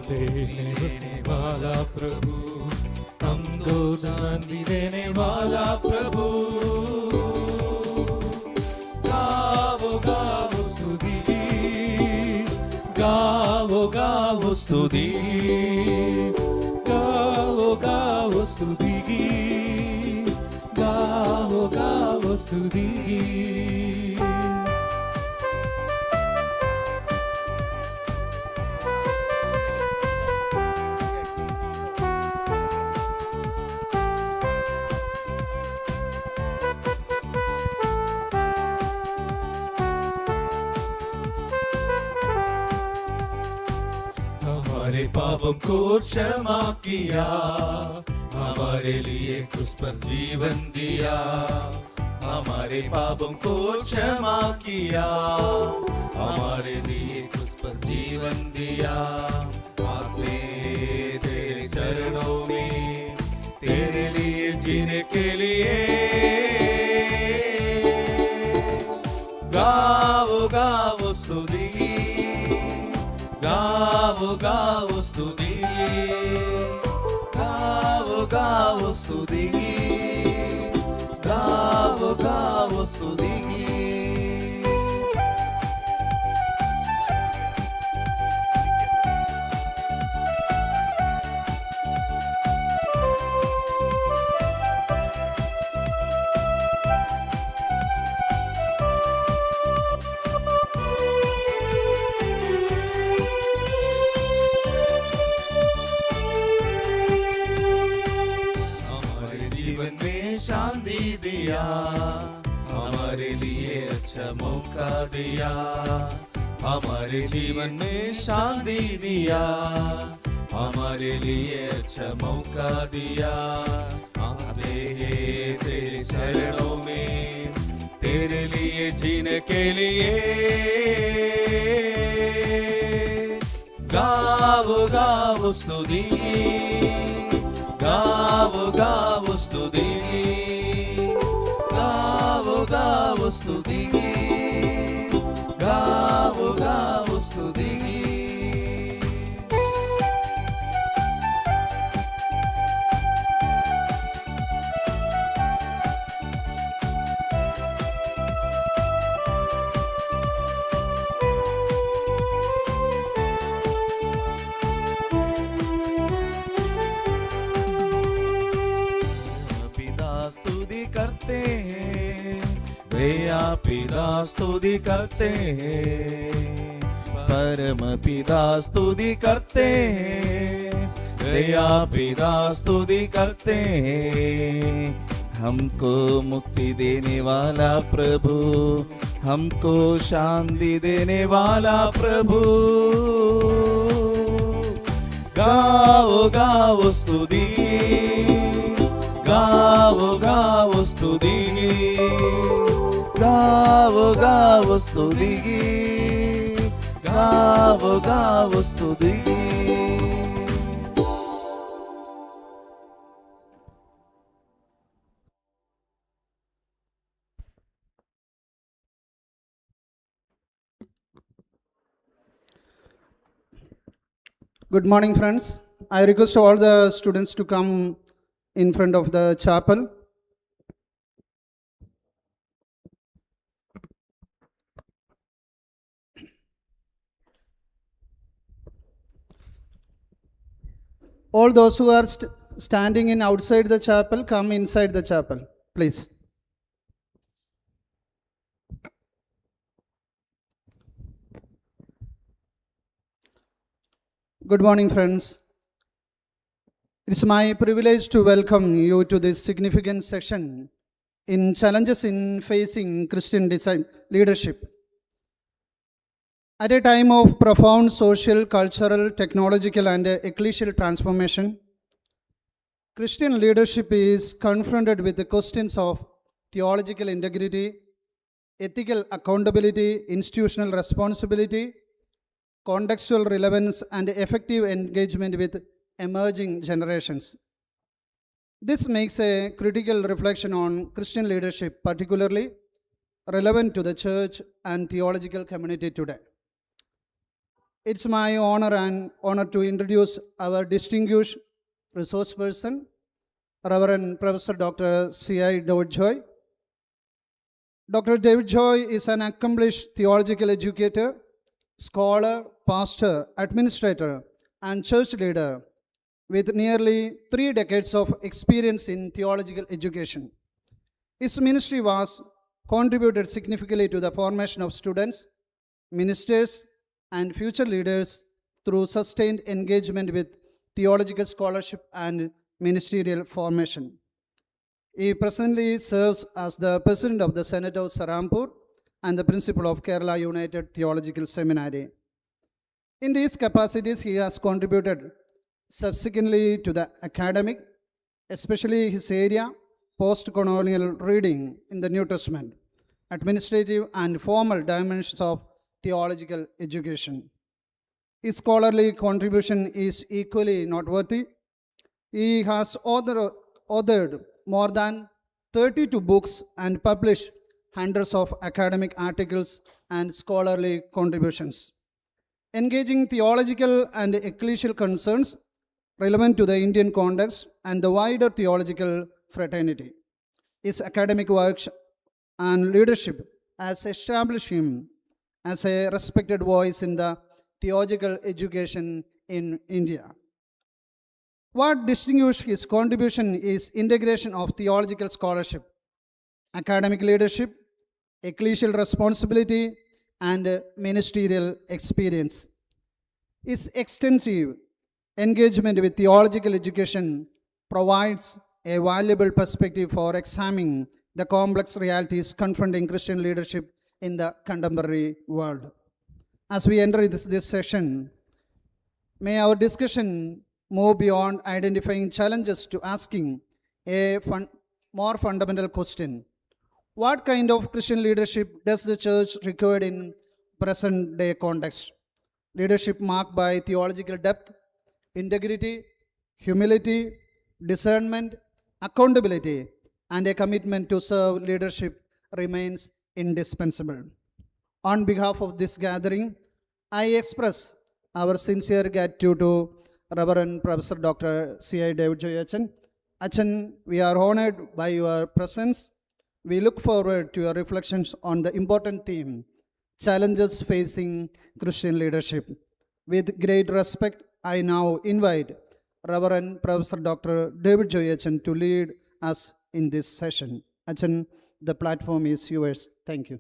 देने वाला प्रभु, हमको शांति देने वाला प्रभु। गावो गावो स्तुति, गावो गावो स्तुति, गावो गावो स्तुति, गावो गावो स्तुति। हमारे पापों को क्षमा किया, हमारे लिए क्रूस पर जीवन दिया। हमारे पापों को क्षमा किया, हमारे लिए क्रूस पर जीवन दिया। आते तेरे चरणों में, तेरे लिए जीने के लिए। गावो गावो स्तुति, गावो गावो स्तुति, गावो गावो स्तुति, गावो गावो स्तुति। शांति दिया, हमारे लिए अच्छा मौका दिया। हमारे जीवन में शांति दिया, हमारे लिए अच्छा मौका दिया। आते हैं तेरे चरणों में, तेरे लिए जीने के लिए। गावो गावो स्तुति, गावो गावो स्तुति, गावो गावो स्तुति, गावो गावो स्तुति। करते हैं, दया पिता स्तुति करते हैं। परम पिता स्तुति करते हैं, दया पिता स्तुति करते हैं। हमको मुक्ति देने वाला प्रभु, हमको शांति देने वाला प्रभु। गावो गावो स्तुति, गावो गावो स्तुति, गावो गावो स्तुति, गावो गावो स्तुति। Good morning, friends. I request all the students to come in front of the chapel. All those who are standing in outside the chapel, come inside the chapel, please. Good morning, friends. It's my privilege to welcome you to this significant session in challenges in facing Christian leadership. At a time of profound social, cultural, technological, and ecclesial transformation, Christian leadership is confronted with the questions of theological integrity, ethical accountability, institutional responsibility, contextual relevance, and effective engagement with emerging generations. This makes a critical reflection on Christian leadership, particularly relevant to the church and theological community today. It's my honor to introduce our distinguished resource person, Reverend Professor Dr. C.I. David Joy. Dr. David Joy is an accomplished theological educator, scholar, pastor, administrator, and church leader with nearly 3 decades of experience in theological education. His ministry was contributed significantly to the formation of students, ministers, and future leaders through sustained engagement with theological scholarship and ministerial formation. He presently serves as the president of the Senate of Serampore and the principal of Kerala United Theological Seminary. In these capacities, he has contributed subsequently to the academic, especially his area, post-colonial reading in the New Testament, administrative and formal dimensions of theological education. His scholarly contribution is equally noteworthy. He has authored more than 32 books and published hundreds of academic articles and scholarly contributions, engaging theological and ecclesial concerns relevant to the Indian context and the wider theological fraternity. His academic work and leadership has established him as a respected voice in the theological education in India. What distinguishes his contribution is integration of theological scholarship, academic leadership, ecclesial responsibility, and ministerial experience. His extensive engagement with theological education provides a valuable perspective for examining the complex realities confronting Christian leadership in the contemporary world. As we enter this session, may our discussion move beyond identifying challenges to asking a more fundamental question. What kind of Christian leadership does the church require in present day context? Leadership marked by theological depth, integrity, humility, discernment, accountability, and a commitment to serve leadership remains indispensable. On behalf of this gathering, I express our sincere gratitude to Reverend Professor Dr. C.I. David Joy Achan. Achan, we are honored by your presence. We look forward to your reflections on the important theme, challenges facing Christian leadership. With great respect, I now invite Reverend Professor Dr. David Joy Achan to lead us in this session. Achan, the platform is yours. Thank you.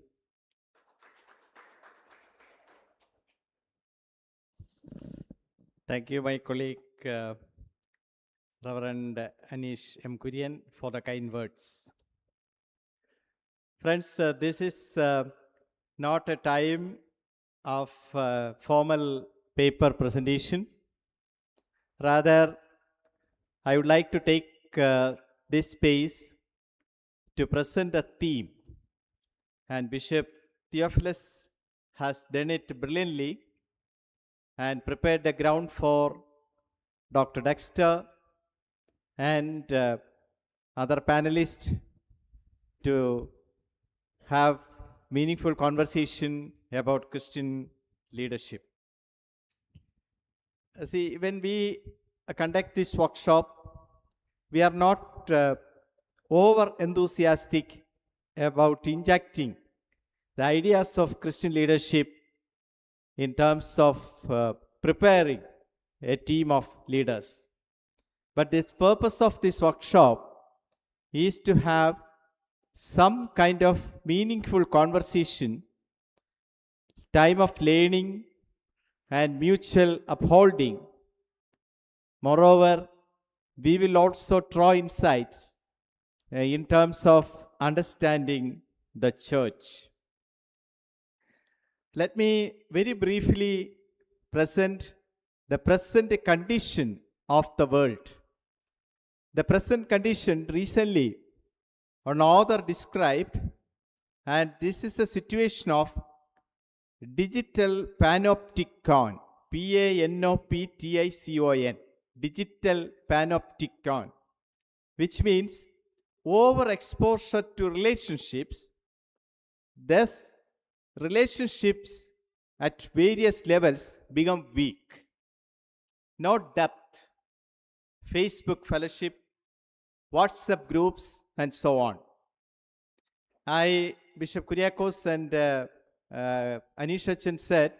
Thank you, my colleague, Reverend Anish M. Kurian, for the kind words. Friends, this is not a time of formal paper presentation. Rather, I would like to take this space to present a theme. And Bishop Theophilus has done it brilliantly and prepared the ground for Dr. Dexter and other panelists to have meaningful conversation about Christian leadership. See, when we conduct this workshop, we are not over enthusiastic about injecting the ideas of Christian leadership in terms of preparing a team of leaders. But the purpose of this workshop is to have some kind of meaningful conversation, time of learning and mutual upholding. Moreover, we will also draw insights in terms of understanding the church. Let me very briefly present the present condition of the world. The present condition recently an author described, and this is the situation of digital panopticon, Panopticon, digital panopticon, which means overexposure to relationships. Thus, relationships at various levels become weak. No depth. Facebook fellowship, WhatsApp groups, and so on. Bishop Kuriakose and Anisha Chen said,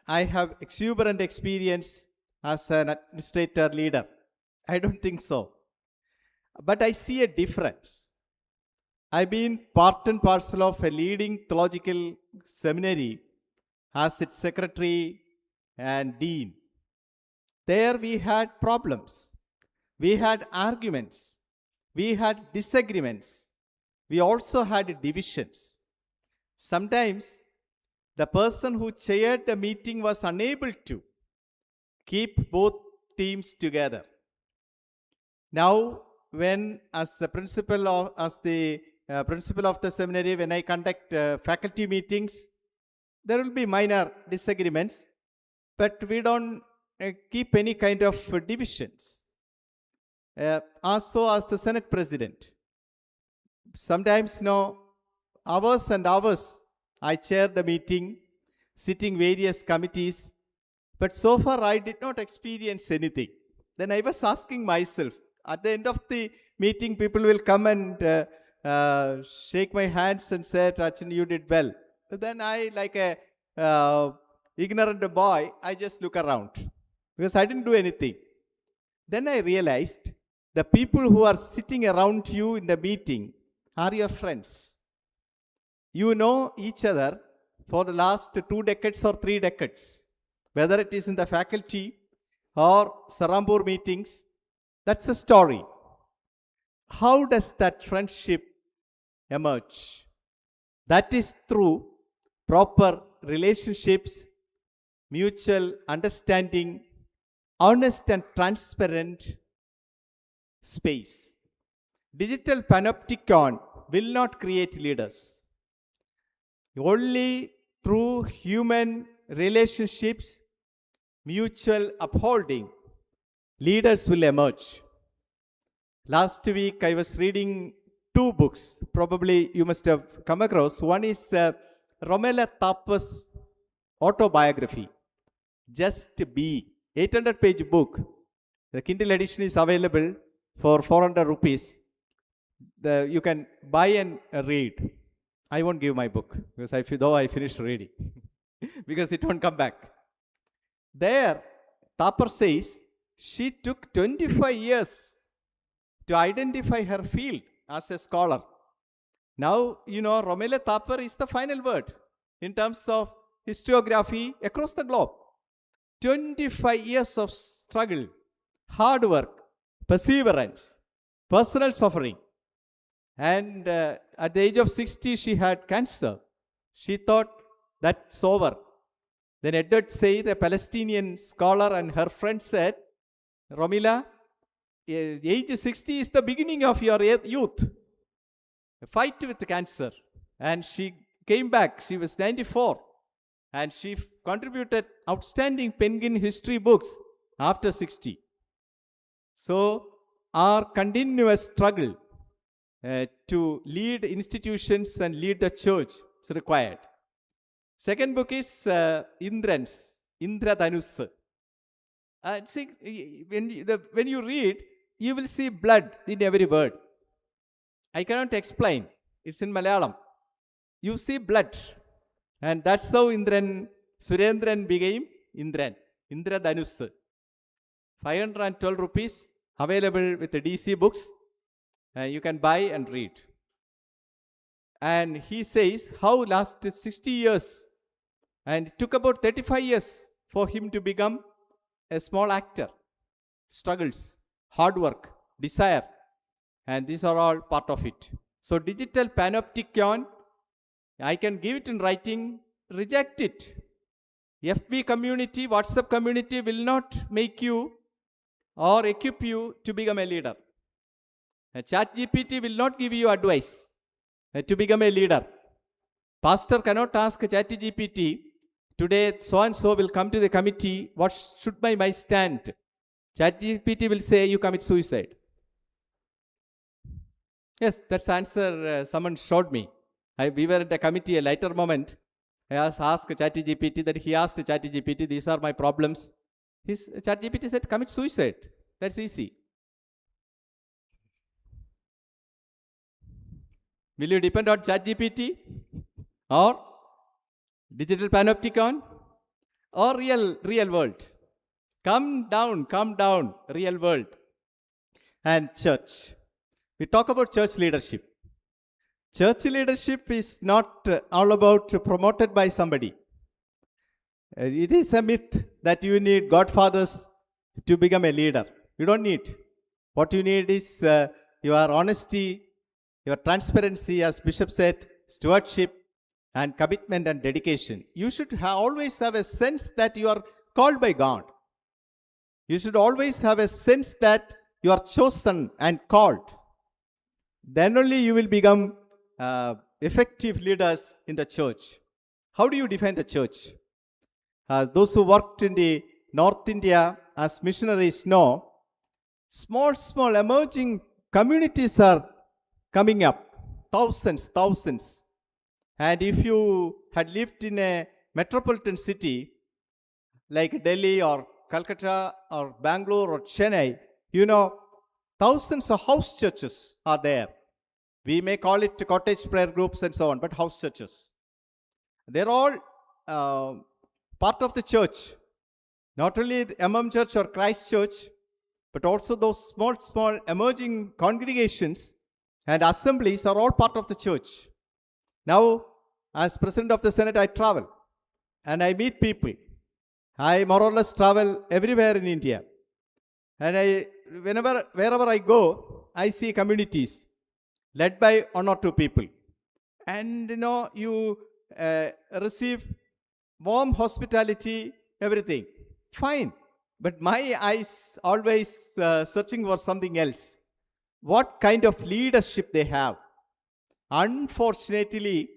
I have exuberant experience as an administrator leader. I don't think so. But I see a difference. I've been part and parcel of a leading theological seminary as its secretary and dean. There we had problems. We had arguments. We had disagreements. We also had divisions. Sometimes the person who chaired the meeting was unable to keep both teams together. Now, when as the principal of the seminary, when I conduct faculty meetings, there will be minor disagreements, but we don't keep any kind of divisions. Also, as the Senate President, sometimes hours and hours I chair the meeting, sitting various committees, but so far I did not experience anything. Then I was asking myself, at the end of the meeting, people will come and shake my hands and say, Rachan, you did well. But then I, like a ignorant boy, I just look around because I didn't do anything. Then I realized the people who are sitting around you in the meeting are your friends. You know each other for the last 2 decades or 3 decades, whether it is in the faculty or Serampore meetings. That's a story. How does that friendship emerge? That is through proper relationships, mutual understanding, honest and transparent space. Digital panopticon will not create leaders. Only through human relationships, mutual upholding, leaders will emerge. Last week I was reading 2 books. Probably you must have come across. One is Romela-Thappar's autobiography, Just Be. 800-page book. The Kindle edition is available for 400 rupees. You can buy and read. I won't give my book because though I finished reading because it won't come back. There, Thappar says she took 25 years to identify her field as a scholar. Now, Romela Thappar is the final word in terms of historiography across the globe. 25 years of struggle, hard work, perseverance, personal suffering. And at the age of 60, she had cancer. She thought that's over. Then Edward Said, a Palestinian scholar, and her friend said, Romela, age 60 is the beginning of your youth. Fight with cancer. And she came back. She was 94. And she contributed outstanding Penguin history books after 60. So, our continuous struggle to lead institutions and lead the church is required. Second book is Indradhanus. When you read, you will see blood in every word. I cannot explain. It's in Malayalam. You see blood. And that's how Surendran became Indran. Indradhanus. 512 rupees, available with the DC books. You can buy and read. And he says how last 60 years, and it took about 35 years for him to become a small actor. Struggles, hard work, desire, and these are all part of it. So digital panopticon, I can give it in writing, reject it. FB community, WhatsApp community will not make you or equip you to become a leader. ChatGPT will not give you advice to become a leader. Pastor cannot ask ChatGPT, today so-and-so will come to the committee, what should be my stand? ChatGPT will say, you commit suicide. Yes, that's the answer someone showed me. We were at a committee, a later moment. I asked ChatGPT that he asked ChatGPT, these are my problems. His ChatGPT said, commit suicide. That's easy. Will you depend on ChatGPT or digital panopticon or real world? Come down, real world. And church. We talk about church leadership. Church leadership is not all about promoted by somebody. It is a myth that you need godfathers to become a leader. You don't need. What you need is your honesty, your transparency, as Bishop said, stewardship and commitment and dedication. You should always have a sense that you are called by God. You should always have a sense that you are chosen and called. Then only you will become effective leaders in the church. How do you define the church? Those who worked in the North India as missionaries know, small emerging communities are coming up. Thousands. And if you had lived in a metropolitan city like Delhi or Calcutta or Bangalore or Chennai, you know, thousands of house churches are there. We may call it cottage prayer groups and so on, but house churches. They're all part of the church. Not only the MM Church or Christ Church, but also those small emerging congregations and assemblies are all part of the church. Now, as President of the Senate, I travel and I meet people. I more or less travel everywhere in India. And wherever I go, I see communities led by one or two people. And you know, you receive warm hospitality, everything. Fine. But my eyes always searching for something else. What kind of leadership they have? Unfortunately,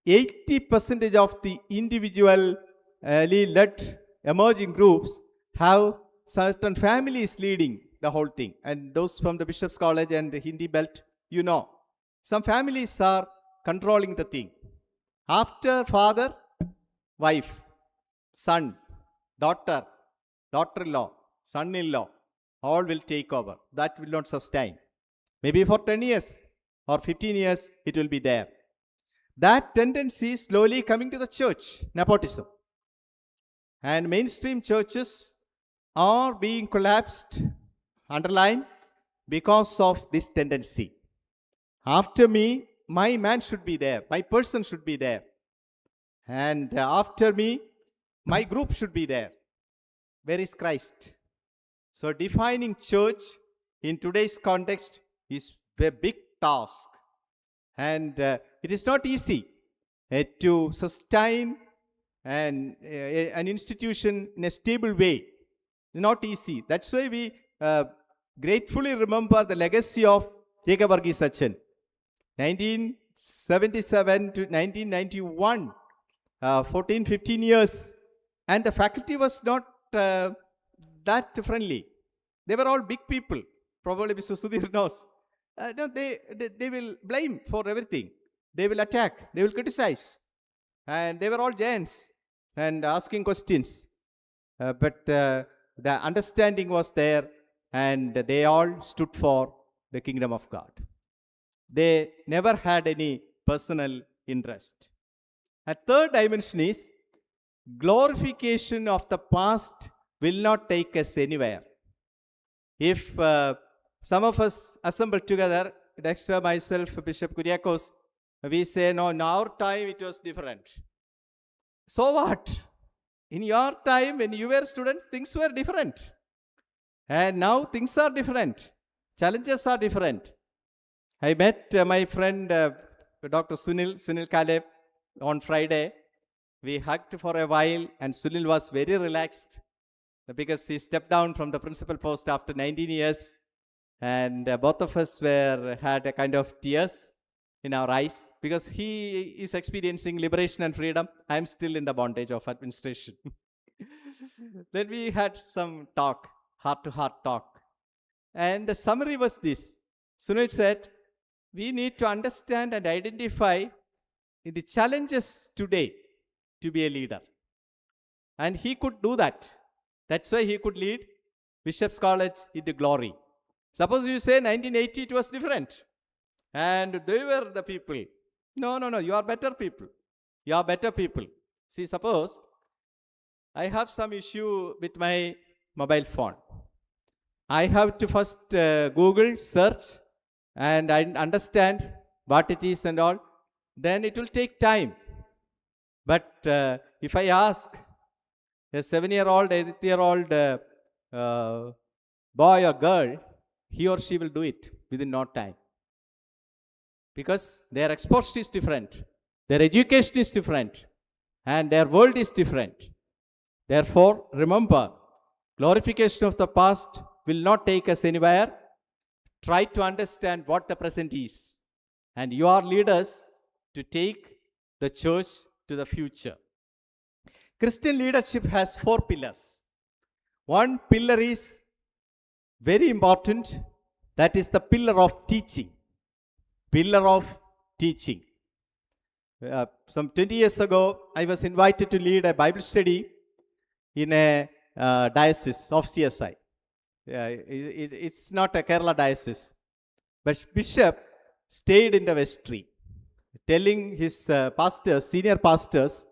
80% of the individually led emerging groups have certain families leading the whole thing. And those from the Bishop's College and the Hindi Belt, you know. Some families are controlling the thing. After father, wife, son, daughter-in-law, son-in-law, all will take over. That will not sustain. Maybe for 10 years or 15 years, it will be there. That tendency is slowly coming to the church, nepotism. And mainstream churches are being collapsed, underlined, because of this tendency. After me, my man should be there. My person should be there. And after me, my group should be there. Where is Christ? So defining church in today's context is a big task. And it is not easy to sustain an institution in a stable way. Not easy. That's why we gratefully remember the legacy of Verghis Achan. 1977 to 1991, 14-15 years. And the faculty was not that friendly. They were all big people. Probably Mr. Sudhir knows. No, they will blame for everything. They will attack. They will criticize. And they were all giants and asking questions. But the understanding was there, and they all stood for the kingdom of God. They never had any personal interest. A third dimension is glorification of the past will not take us anywhere. If some of us assemble together, Dexter, myself, Bishop Kuriakose, we say, no, in our time it was different. So what? In your time, when you were students, things were different. And now things are different. Challenges are different. I met my friend, Dr. Sunil Kaleb, on Friday. We hugged for a while, and Sunil was very relaxed because he stepped down from the principal post after 19 years. And both of us had a kind of tears in our eyes because he is experiencing liberation and freedom. I am still in the bondage of administration. Then we had some talk, heart-to-heart talk. And the summary was this. Sunil said, we need to understand and identify the challenges today to be a leader. And he could do that. That's why he could lead Bishop's College into glory. Suppose you say 1980 it was different. And they were the people. No, you are better people. You are better people. See, suppose I have some issue with my mobile phone. I have to first Google, search, and I understand what it is and all. Then it will take time. But if I ask a 7-year-old, 8-year-old boy or girl, he or she will do it within no time. Because their exposure is different, their education is different, and their world is different. Therefore, remember, glorification of the past will not take us anywhere. Try to understand what the present is. And you are leaders to take the church to the future. Christian leadership has 4 pillars. One pillar is very important. That is the pillar of teaching. Pillar of teaching. Some 20 years ago, I was invited to lead a Bible study in a diocese of CSI. It's not a Kerala diocese. But Bishop stayed in the vestry, telling his pastors, senior pastors,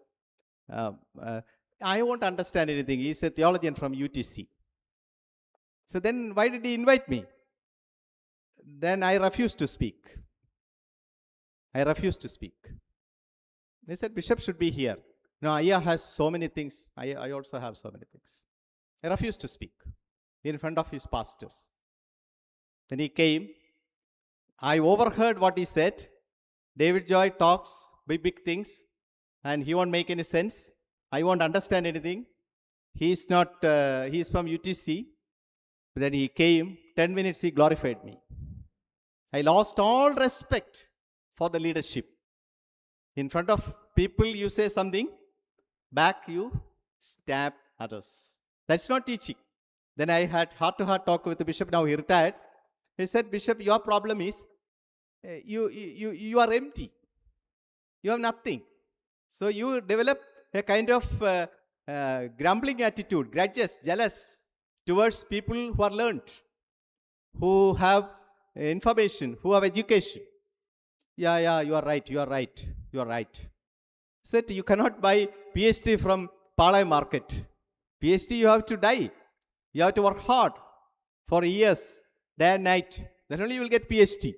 I won't understand anything. He's a theologian from UTC. So then why did he invite me? Then I refused to speak. They said, Bishop should be here. No, Ayya has so many things. I also have so many things. I refused to speak in front of his pastors. Then he came. I overheard what he said. David Joy talks big things and he won't make any sense. I won't understand anything. He's from UTC. But then he came. 10 minutes he glorified me. I lost all respect for the leadership. In front of people you say something, back you stab others. That's not teaching. Then I had heart-to-heart talk with the bishop. Now he retired. He said, Bishop, your problem is you are empty. You have nothing. So you develop a kind of grumbling attitude, grudges, jealous towards people who are learned, who have information, who have education. Yeah, you are right. Said you cannot buy PhD from Palai market. PhD you have to die. You have to work hard for years, day and night. Then only you will get PhD.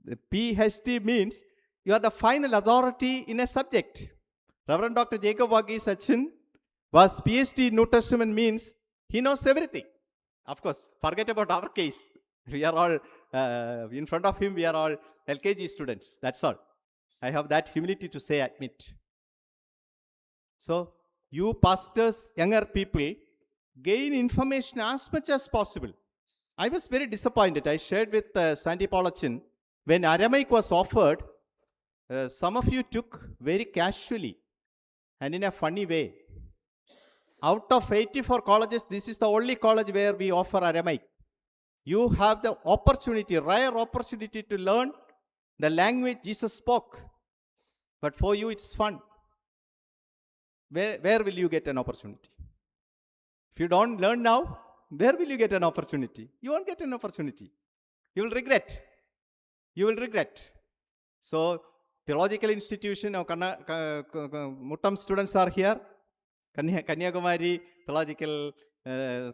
The PhD means you are the final authority in a subject. Reverend Dr. Jacob Verghis was PhD in New Testament means he knows everything. Of course, forget about our case. We are all, in front of him, we are all LKG students. That's all. I have that humility to say, admit. So, you pastors, younger people, gain information as much as possible. I was very disappointed. I shared with Sandy Paulachin, when Aramaic was offered, some of you took very casually and in a funny way. Out of 84 colleges, this is the only college where we offer Aramaic. You have the opportunity, rare opportunity to learn the language Jesus spoke. But for you, it's fun. Where will you get an opportunity? If you don't learn now, where will you get an opportunity? You won't get an opportunity. You will regret. So, theological institution, Muttam students are here. Kanyakumari theological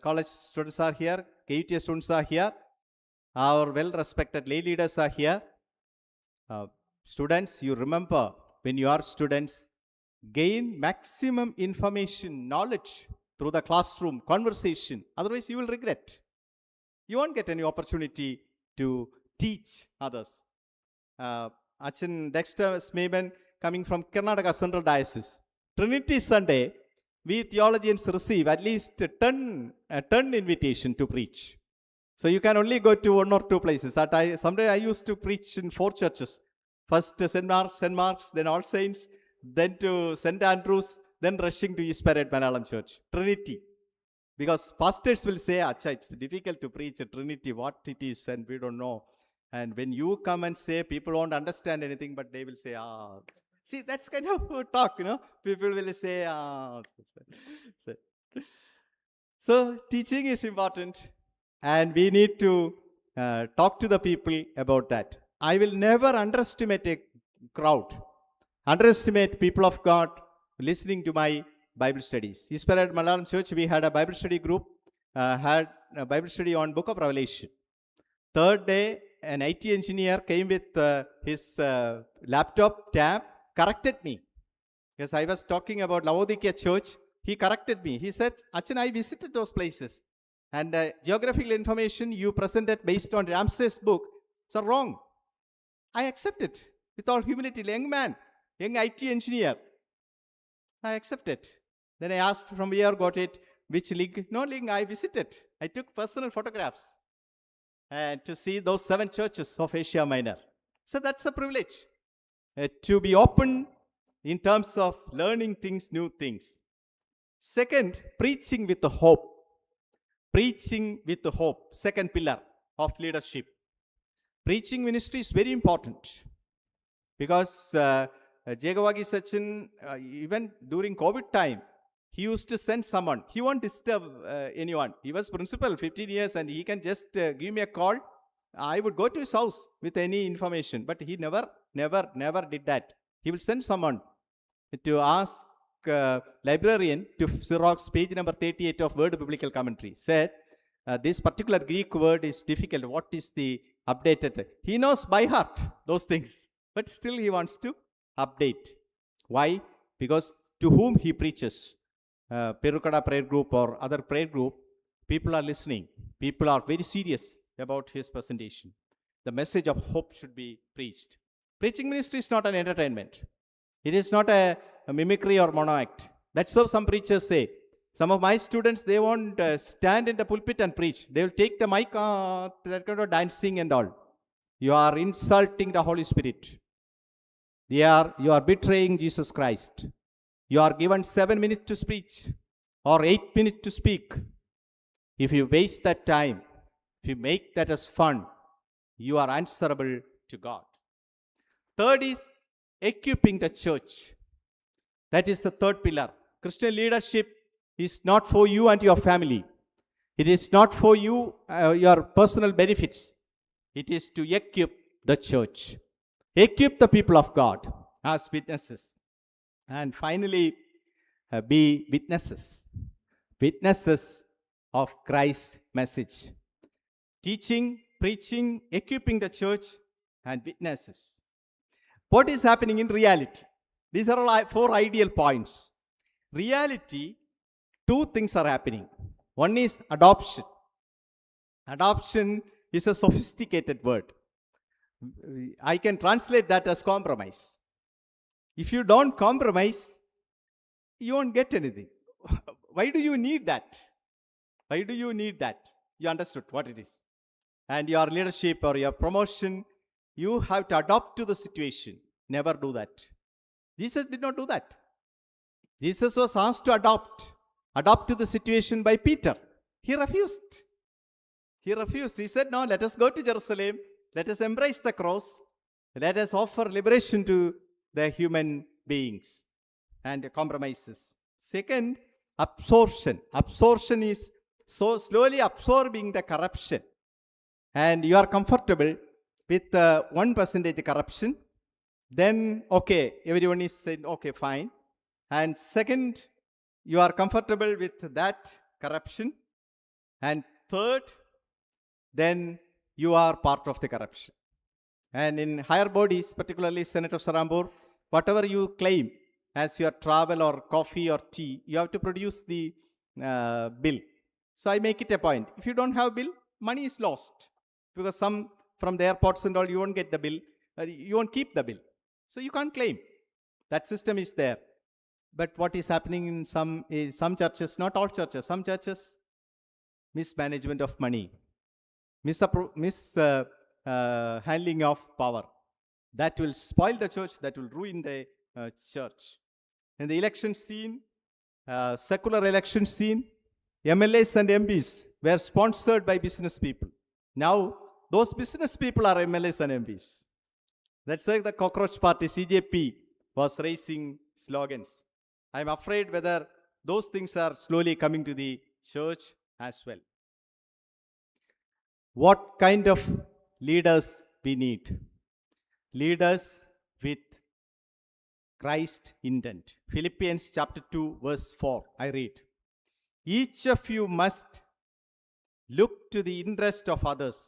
college students are here. KUTS students are here. Our well-respected lay leaders are here. Students, you remember, when you are students, gain maximum information, knowledge through the classroom, conversation. Otherwise, you will regret. You won't get any opportunity to teach others. Achan Dexter Maben coming from Karnataka Central Diocese. Trinity Sunday, we theologians receive at least a ton invitation to preach. So you can only go to 1 or 2 places. Someday I used to preach in 4 churches. First St. Mark's, then All Saints, then to St. Andrews, then rushing to East Parade Malayalam Church. Trinity. Because pastors will say, Acha, it's difficult to preach a Trinity, what it is, and we don't know. And when you come and say, people won't understand anything, but they will say, See, that's kind of talk, People will say, so teaching is important, and we need to talk to the people about that. I will never underestimate a crowd, underestimate people of God listening to my Bible studies. Inspired Malayalam Church, we had a Bible study group, had a Bible study on Book of Revelation. Third day, an IT engineer came with his laptop tab, corrected me. Because I was talking about Laodicea Church, he corrected me. He said, Achan, I visited those places. And geographical information you presented based on Ramsay's book, so wrong. I accept it with all humility. Young man, young IT engineer. I accept it. Then I asked from where got it, which link. No link, I visited. I took personal photographs to see those 7 churches of Asia Minor. So that's a privilege. To be open in terms of learning things, new things. Second, preaching with the hope. Preaching with the hope. Second pillar of leadership. Preaching ministry is very important. Because Verghis Sachin, even during COVID time, he used to send someone. He won't disturb anyone. He was principal 15 years and he can just give me a call. I would go to his house with any information. But he never did that. He will send someone to ask librarian to Xerox page number 38 of Word Biblical Commentary. Said, this particular Greek word is difficult. What is the updated? He knows by heart those things. But still he wants to update. Why? Because to whom he preaches, Perukada prayer group or other prayer group, people are listening. People are very serious about his presentation. The message of hope should be preached. Preaching ministry is not an entertainment. It is not a mimicry or mono act. That's what some preachers say. Some of my students, they won't stand in the pulpit and preach. They will take the mic, that kind of dancing and all. You are insulting the Holy Spirit. You are betraying Jesus Christ. You are given 7 minutes to speak or 8 minutes to speak. If you waste that time, if you make that as fun, you are answerable to God. Third is equipping the church. That is the third pillar. Christian leadership is not for you and your family. It is not for you, your personal benefits. It is to equip the church. Equip the people of God as witnesses. And finally, be witnesses. Witnesses of Christ's message. Teaching, preaching, equipping the church, and witnesses. What is happening in reality? These are all 4 ideal points. Reality, 2 things are happening. One is adoption. Adoption is a sophisticated word. I can translate that as compromise. If you don't compromise, you won't get anything. Why do you need that? Why do you need that? You understood what it is. And your leadership or your promotion, you have to adapt to the situation. Never do that. Jesus did not do that. Jesus was asked to adapt to the situation by Peter. He refused. He said, no, let us go to Jerusalem. Let us embrace the cross. Let us offer liberation to the human beings and compromises. Second, absorption. Absorption is so slowly absorbing the corruption. And you are comfortable with 1% corruption. Then, okay, everyone is saying, okay, fine. And second, you are comfortable with that corruption. And third, then you are part of the corruption. And in higher bodies, particularly Senate of Serampore, whatever you claim as your travel or coffee or tea, you have to produce the bill. So I make it a point. If you don't have bill, money is lost. Because some from the airports and all, you won't get the bill. You won't keep the bill. So you can't claim. That system is there. But what is happening in some churches, not all churches, some churches, mismanagement of money, handling of power. That will spoil the church, that will ruin the church. In the election scene, secular election scene, MLAs and MPs were sponsored by business people. Now, those business people are MLAs and MPs. That's like the cockroach party, CJP, was raising slogans. I'm afraid whether those things are slowly coming to the church as well. What kind of leaders we need? Leaders with Christ intent. Philippians chapter 2 verse 4, I read. Each of you must look to the interest of others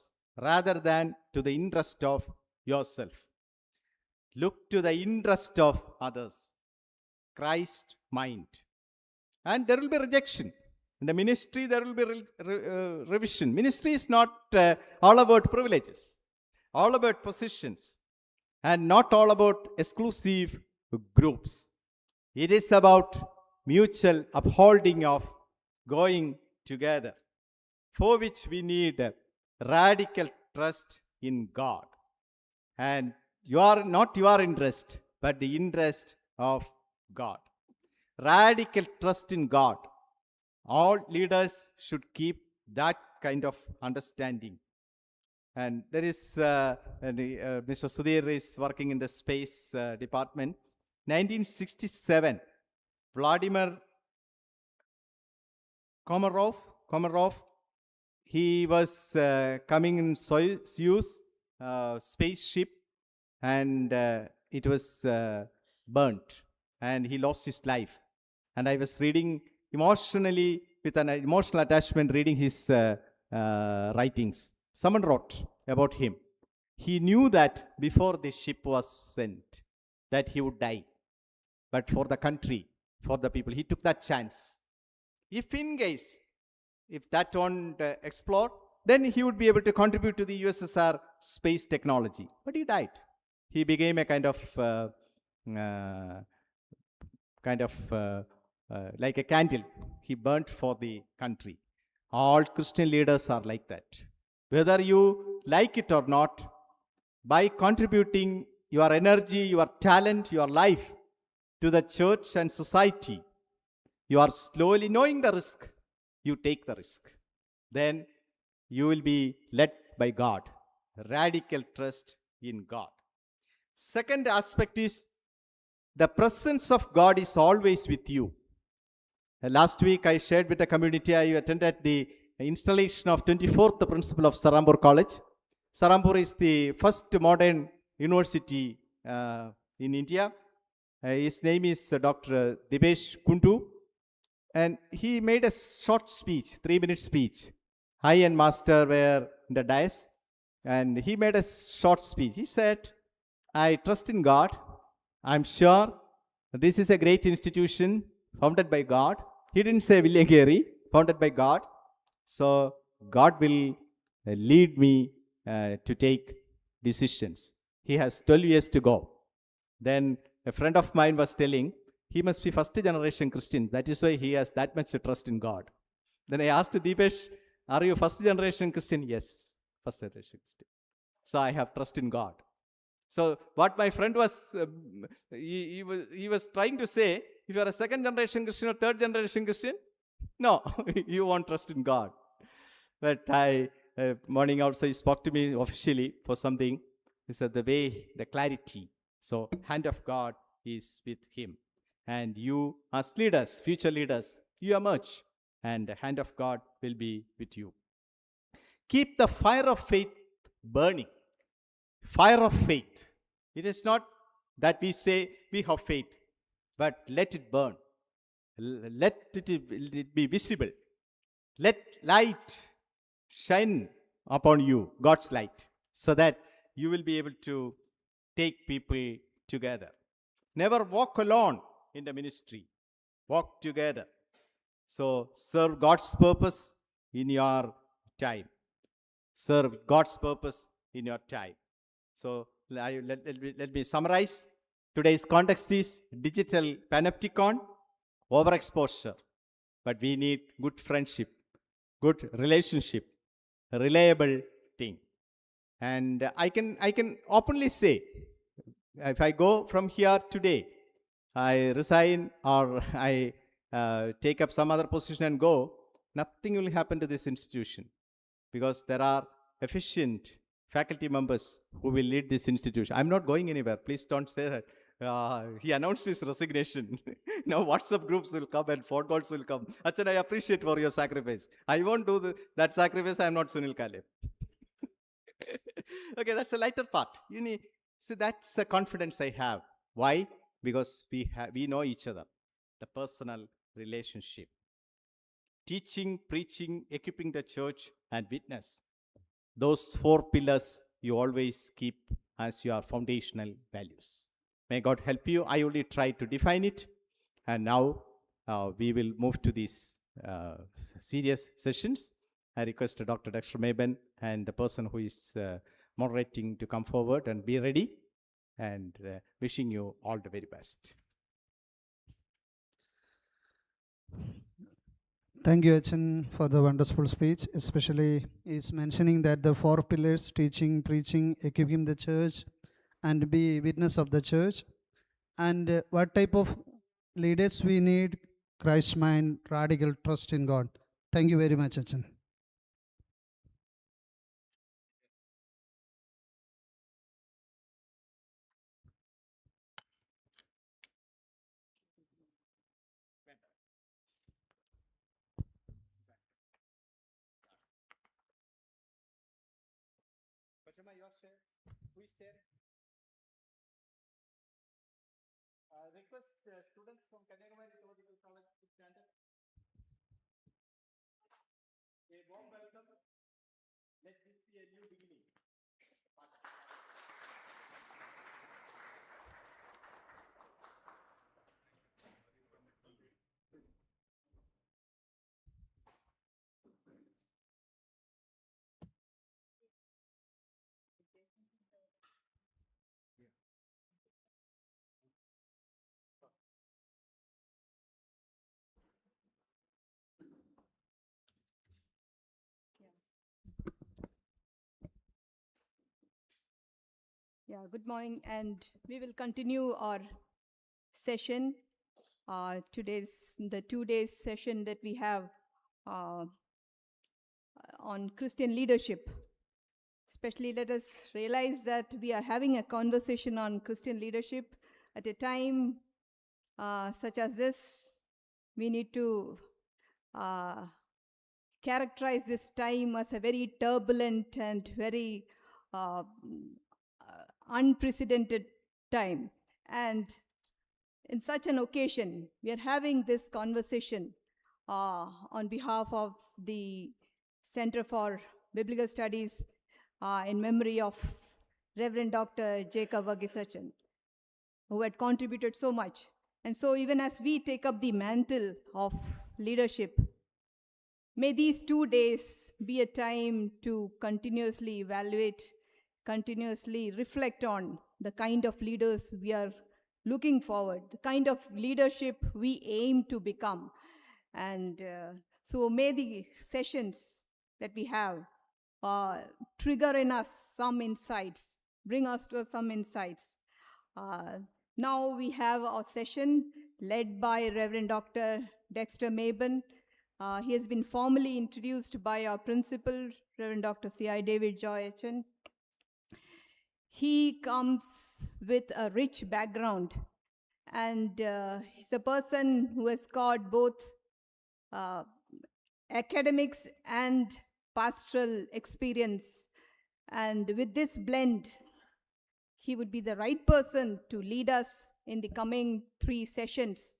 rather than to the interest of yourself. Look to the interest of others. Christ mind. And there will be rejection. In the ministry, there will be revision. Ministry is not all about privileges, all about positions, and not all about exclusive groups. It is about mutual upholding of going together, for which we need radical trust in God. And not your interest, but the interest of God. Radical trust in God. All leaders should keep that kind of understanding. And there is, Mr. Sudhir is working in the space department. 1967, Vladimir Komarov, he was coming in Soyuz spaceship, and it was burnt, and he lost his life. And I was reading emotionally, with an emotional attachment, reading his writings. Someone wrote about him. He knew that before the ship was sent, that he would die. But for the country, for the people, he took that chance. If in case, if that won't explore, then he would be able to contribute to the USSR space technology. But he died. He became a kind of like a candle. He burnt for the country. All Christian leaders are like that. Whether you like it or not, by contributing your energy, your talent, your life to the church and society, you are slowly knowing the risk. You take the risk. Then you will be led by God. Radical trust in God. Second aspect is the presence of God is always with you. Last week I shared with the community, I attended the installation of 24th principal of Serampore College. Serampore is the first modern university in India. His name is Dr. Dibesh Kundu. And he made a short speech, 3-minute speech. I and Master were in the dais. And he made a short speech. He said, I trust in God. I'm sure this is a great institution founded by God. He didn't say Villageri, founded by God. So God will lead me to take decisions. He has 12 years to go. Then a friend of mine was telling, he must be first generation Christian. That is why he has that much trust in God. Then I asked Deepesh, are you first generation Christian? Yes, first generation Christian. So I have trust in God. So what my friend was, he was trying to say, if you are a second generation Christian or third generation Christian, no, you won't trust in God. But morning also he spoke to me officially for something. He said the clarity. So hand of God is with him. And you as leaders, future leaders, you emerge. And the hand of God will be with you. Keep the fire of faith burning. Fire of faith. It is not that we say we have faith, but let it burn. Let it be visible. Let light shine upon you, God's light, so that you will be able to take people together. Never walk alone in the ministry. Walk together. So serve God's purpose in your time. Serve God's purpose in your time. So let me summarize. Today's context is digital panopticon, overexposure. But we need good friendship, good relationship, reliable thing. And I can openly say, if I go from here today, I resign or I take up some other position and go, nothing will happen to this institution, because there are efficient faculty members who will lead this institution. I'm not going anywhere. Please don't say that. he announced his resignation. Now WhatsApp groups will come and phone calls will come. Achan, I appreciate for your sacrifice. I won't do that sacrifice. I am not Sunil Kaleb. Okay, that's the lighter part. You need, so that's the confidence I have. Why? Because we know each other. The personal relationship. Teaching, preaching, equipping the church, and witness. Those 4 pillars you always keep as your foundational values. May God help you. I only try to define it. And now we will move to these serious sessions. I request Dr. Dexter Maben and the person who is moderating to come forward and be ready. And wishing you all the very best. Thank you, Achan, for the wonderful speech. Especially, is mentioning that the 4 pillars: teaching, preaching, equipping the church, and be witness of the church. And what type of leaders we need? Christ mind, radical trust in God. Thank you very much, Achan. Who is there? Request students from Kannammoola Theological College to stand up. A warm welcome. Let this be a new beginning. Yeah, good morning, and we will continue our session. The 2 days session that we have on Christian leadership. Especially, let us realize that we are having a conversation on Christian leadership at a time such as this. We need to characterize this time as a very turbulent and very unprecedented time. And in such an occasion, we are having this conversation on behalf of the Center for Biblical Studies in memory of Reverend Dr. Jacob Verghis, who had contributed so much. And so even as we take up the mantle of leadership, may these 2 days be a time to continuously evaluate, continuously reflect on the kind of leaders we are looking forward, the kind of leadership we aim to become. And so may the sessions that we have trigger in us some insights, bring us to some insights. Now we have our session led by Reverend Dr. Dexter Maben. He has been formally introduced by our principal, Reverend Dr. C.I. David Joy Achan. He comes with a rich background, and he's a person who has got both academics and pastoral experience. And with this blend, he would be the right person to lead us in the coming 3 sessions.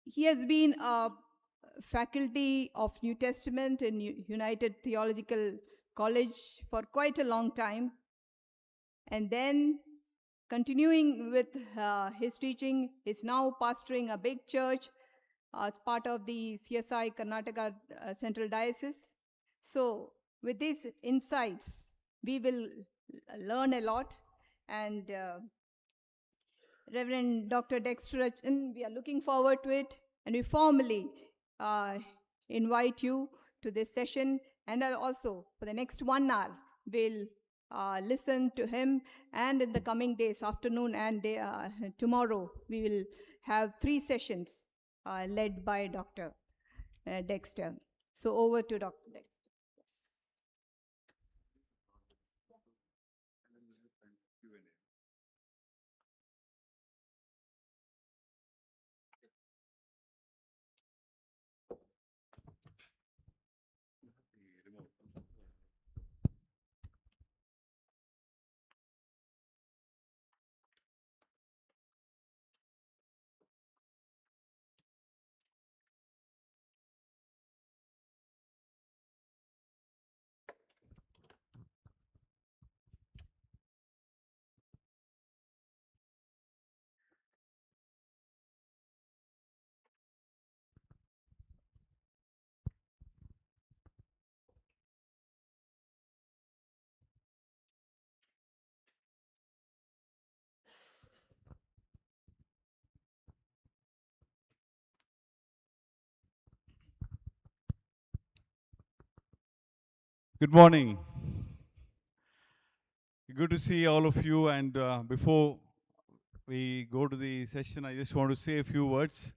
He has been a faculty of New Testament in United Theological College for quite a long time. And then continuing with his teaching, is now pastoring a big church as part of the CSI Karnataka Central Diocese. So with these insights, we will learn a lot. And Reverend Dr. Dexter, we are looking forward to it. And we formally invite you to this session. And also, for the next 1 hour, we'll listen to him. And in the coming days, afternoon and tomorrow, we will have 3 sessions led by Dr. Dexter. So over to Dr. Dexter. Good morning. Good to see all of you. And before we go to the session, I just want to say a few words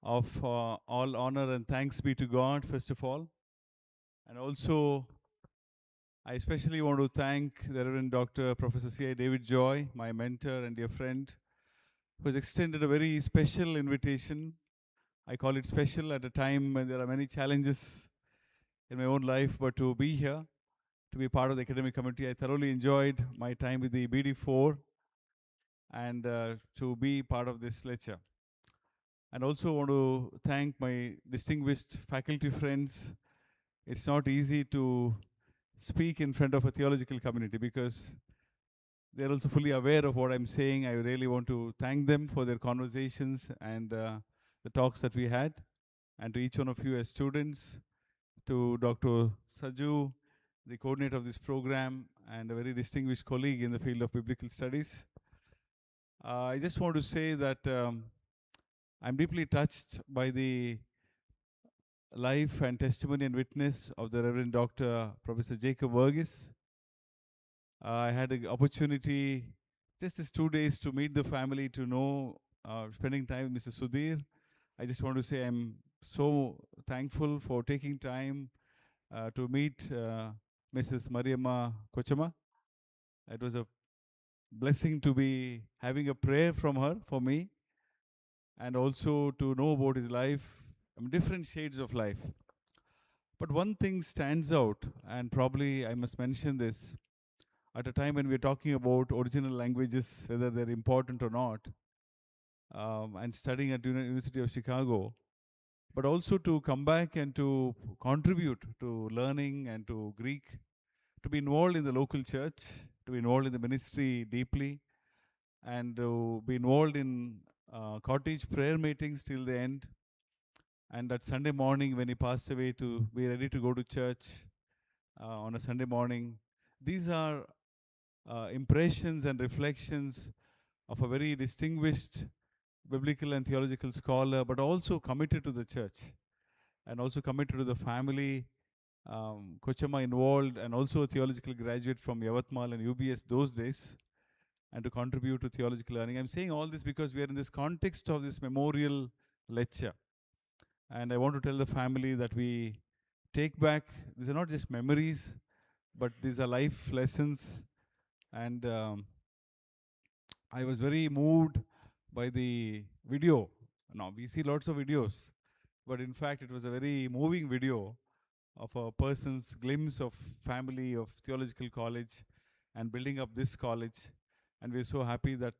of all honor and thanks be to God, first of all. And also, I especially want to thank the Reverend Dr. Professor C.I. David Joy, my mentor and dear friend, who has extended a very special invitation. I call it special at a time when there are many challenges in my own life, but to be here, to be part of the academic community. I thoroughly enjoyed my time with the BD4 and to be part of this lecture. And also want to thank my distinguished faculty friends. It's not easy to speak in front of a theological community because they're also fully aware of what I'm saying. I really want to thank them for their conversations and the talks that we had. And to each one of you as students, to Dr. Saju, the coordinator of this program and a very distinguished colleague in the field of biblical studies. I just want to say that I'm deeply touched by the life and testimony and witness of the Reverend Dr. Professor Jacob Verghis. I had an opportunity just these 2 days to meet the family, to know, spending time with Mr. Sudhir. I just want to say I'm so thankful for taking time to meet Mrs. Mariamma Kochama. It was a blessing to be having a prayer from her for me and also to know about his life, different shades of life. But one thing stands out, and probably I must mention this, at a time when we're talking about original languages, whether they're important or not, and studying at University of Chicago, but also to come back and to contribute to learning and to Greek, to be involved in the local church, to be involved in the ministry deeply, and to be involved in cottage prayer meetings till the end. And that Sunday morning when he passed away, to be ready to go to church on a Sunday morning. These are impressions and reflections of a very distinguished biblical and theological scholar, but also committed to the church and also committed to the family. Kochama involved and also a theological graduate from Yavatmal and UBS those days, and to contribute to theological learning. I'm saying all this because we are in this context of this memorial lecture. And I want to tell the family that we take back, these are not just memories, but these are life lessons. And I was very moved by the video. Now, we see lots of videos, but in fact, it was a very moving video of a person's glimpse of family, of theological college, and building up this college. And we're so happy that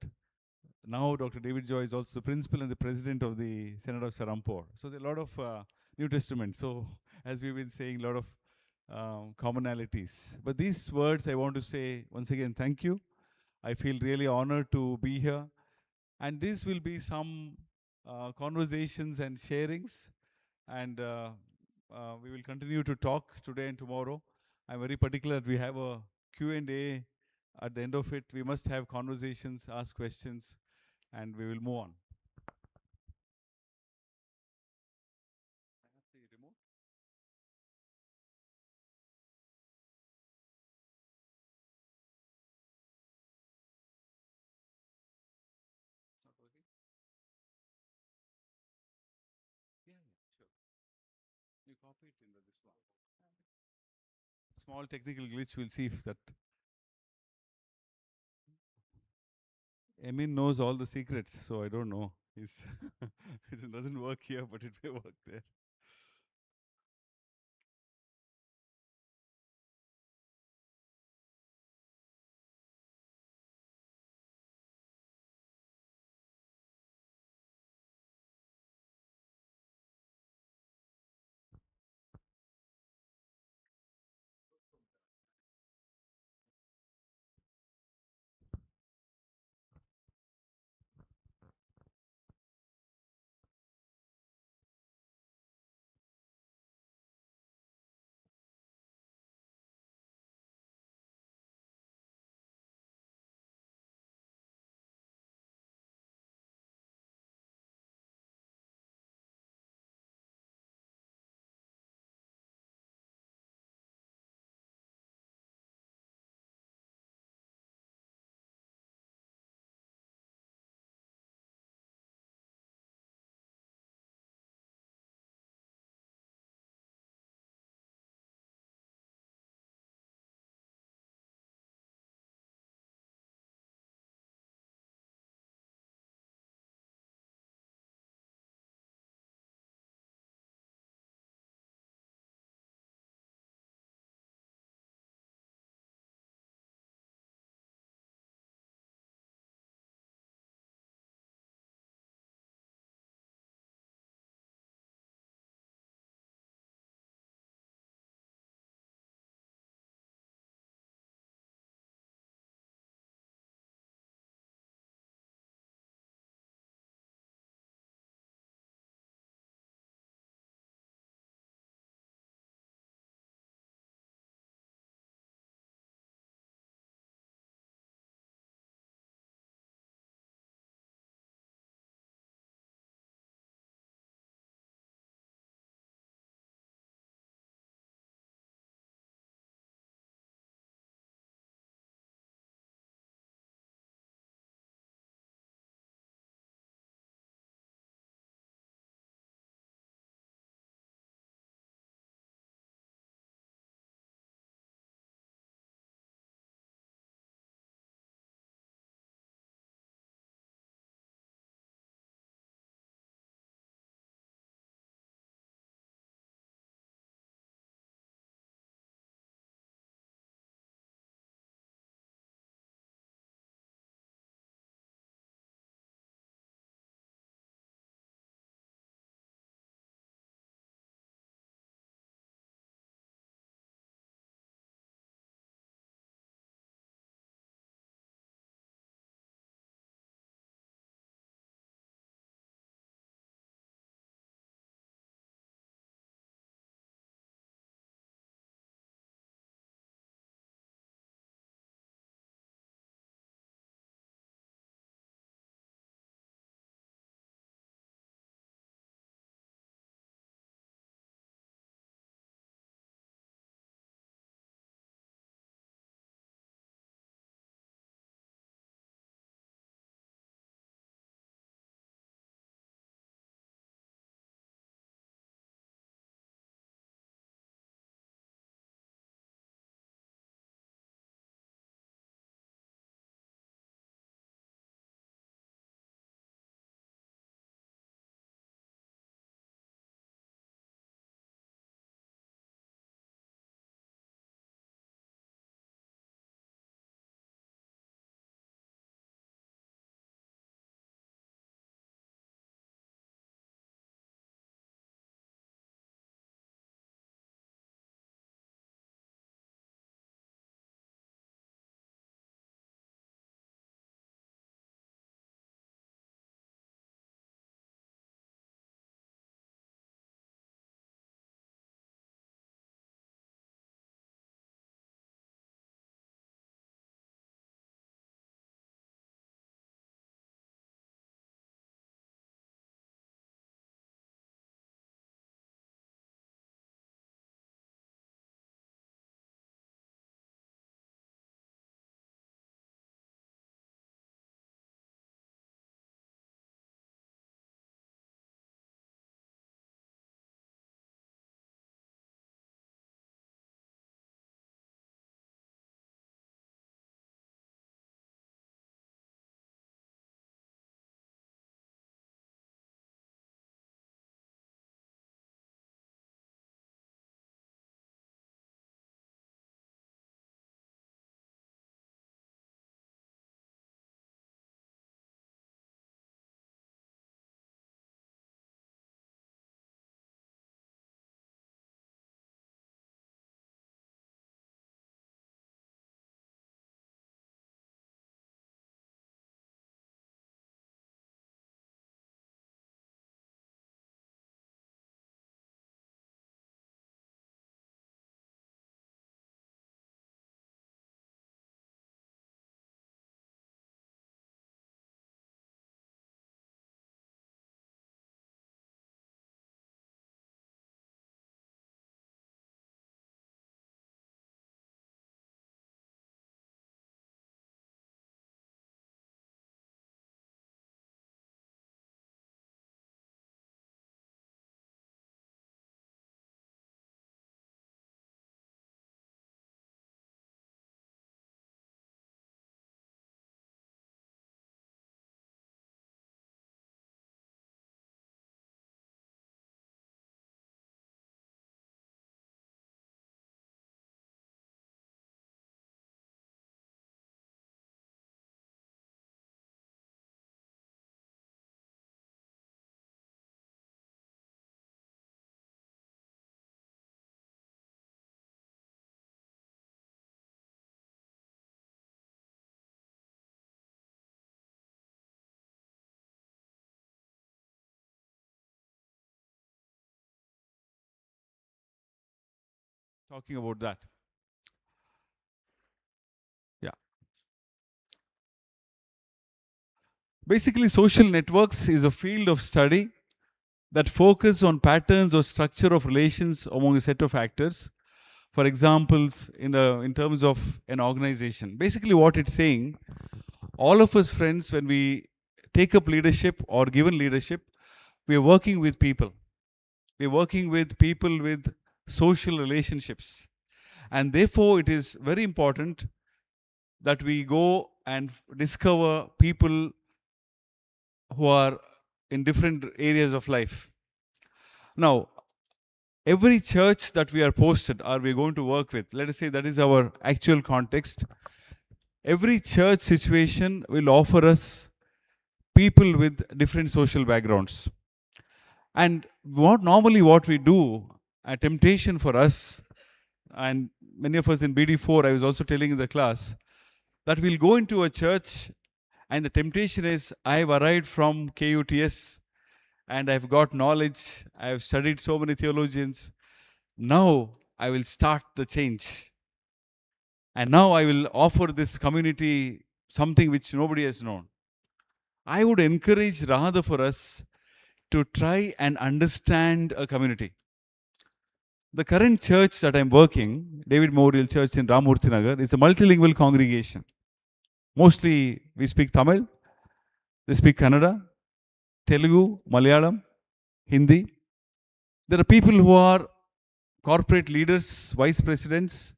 now Dr. David Joy is also the principal and the president of the Synod of Serampore. So there are a lot of New Testament. So as we've been saying, a lot of commonalities. But these words I want to say once again, thank you. I feel really honored to be here. And this will be some conversations and sharings. And we will continue to talk today and tomorrow. I'm very particular that we have a Q&A at the end of it. We must have conversations, ask questions, and we will move on. I have the remote. It's not working? Yeah, sure. You copy it in this one. Small technical glitch, we'll see if that. Emin knows all the secrets, so I don't know. It doesn't work here, but it may work there. talking about that. Yeah. Basically, social networks is a field of study that focus on patterns or structure of relations among a set of actors. For examples, in terms of an organization. Basically, what it's saying, all of us friends, when we take up leadership or given leadership, we are working with people. We are working with people with social relationships. And therefore, it is very important that we go and discover people who are in different areas of life. Now, every church that we are posted or we are going to work with, let us say that is our actual context, every church situation will offer us people with different social backgrounds. And what we do, a temptation for us, and many of us in BD4, I was also telling in the class, that we'll go into a church and the temptation is, I've arrived from KUTS and I've got knowledge, I've studied so many theologians, now I will start the change. And now I will offer this community something which nobody has known. I would encourage rather for us to try and understand a community. The current church that I'm working, David Memorial Church in Ramurthy Nagar, is a multilingual congregation. Mostly we speak Tamil, they speak Kannada, Telugu, Malayalam, Hindi. There are people who are corporate leaders, vice presidents.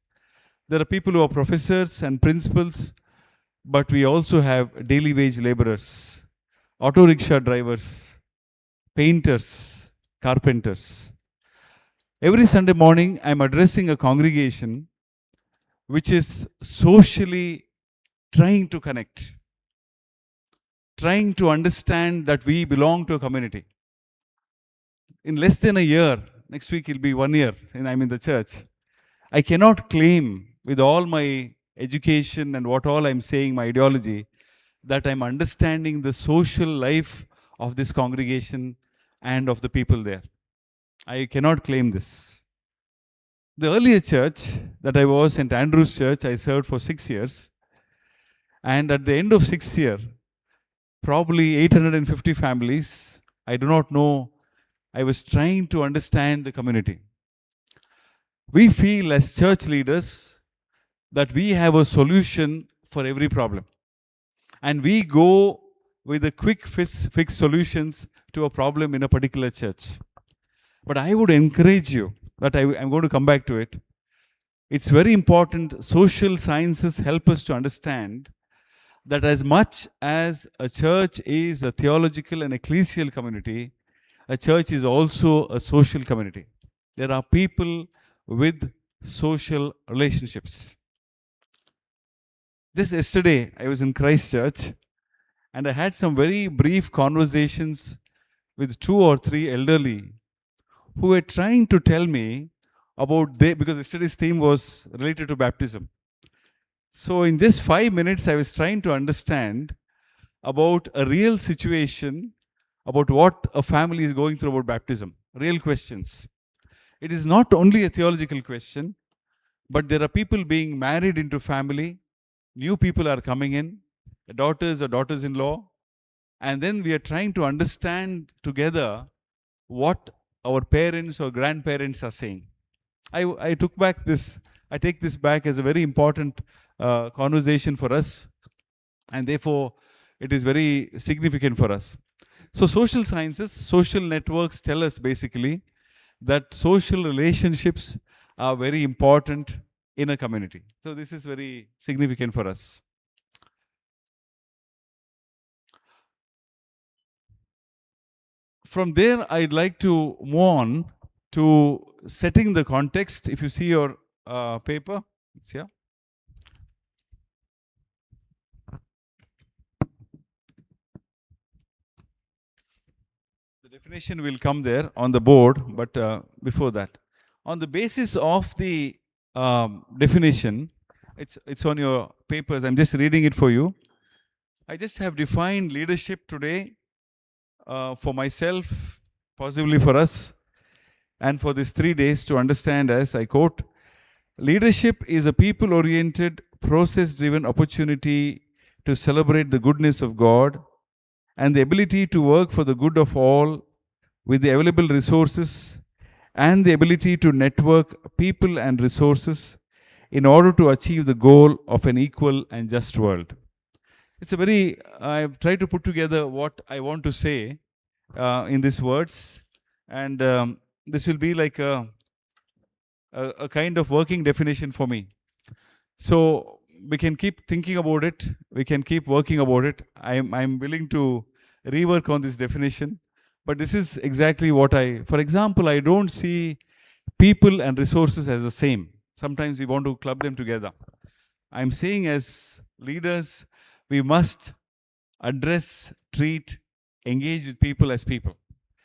There are people who are professors and principals, but we also have daily wage laborers, auto rickshaw drivers, painters, carpenters. Every Sunday morning, I'm addressing a congregation which is socially trying to connect, trying to understand that we belong to a community. In less than a year, next week it'll be 1 year, and I'm in the church. I cannot claim with all my education and what all I'm saying, my ideology, that I'm understanding the social life of this congregation and of the people there. I cannot claim this. The earlier church that I was, St. Andrew's Church, I served for 6 years. And at the end of 6th year, probably 850 families, I do not know, I was trying to understand the community. We feel as church leaders that we have a solution for every problem. And we go with the quick fix solutions to a problem in a particular church. But I would encourage you, that I'm going to come back to it. It's very important, social sciences help us to understand that as much as a church is a theological and ecclesial community, a church is also a social community. There are people with social relationships. Just yesterday, I was in Christchurch and I had some very brief conversations with 2 or 3 elderly who were trying to tell me about because yesterday's theme was related to baptism. So in just 5 minutes, I was trying to understand about a real situation, about what a family is going through about baptism, real questions. It is not only a theological question, but there are people being married into family, new people are coming in, daughters or daughters-in-law, and then we are trying to understand together what our parents or grandparents are saying. I take this back as a very important conversation for us, and therefore it is very significant for us. So social sciences, social networks tell us basically that social relationships are very important in a community. So this is very significant for us. From there, I'd like to move on to setting the context. If you see your paper, it's here. The definition will come there on the board, but before that, on the basis of the definition, it's on your papers. I'm just reading it for you. I just have defined leadership today for myself, possibly for us, and for these 3 days to understand, as I quote, Leadership is a people-oriented, process-driven opportunity to celebrate the goodness of God and the ability to work for the good of all with the available resources and the ability to network people and resources in order to achieve the goal of an equal and just world. I've tried to put together what I want to say in these words, and this will be like a kind of working definition for me. So we can keep thinking about it, we can keep working about it. I'm willing to rework on this definition, but this is exactly what for example, I don't see people and resources as the same. Sometimes we want to club them together. I'm saying as leaders, we must address, treat, engage with people as people.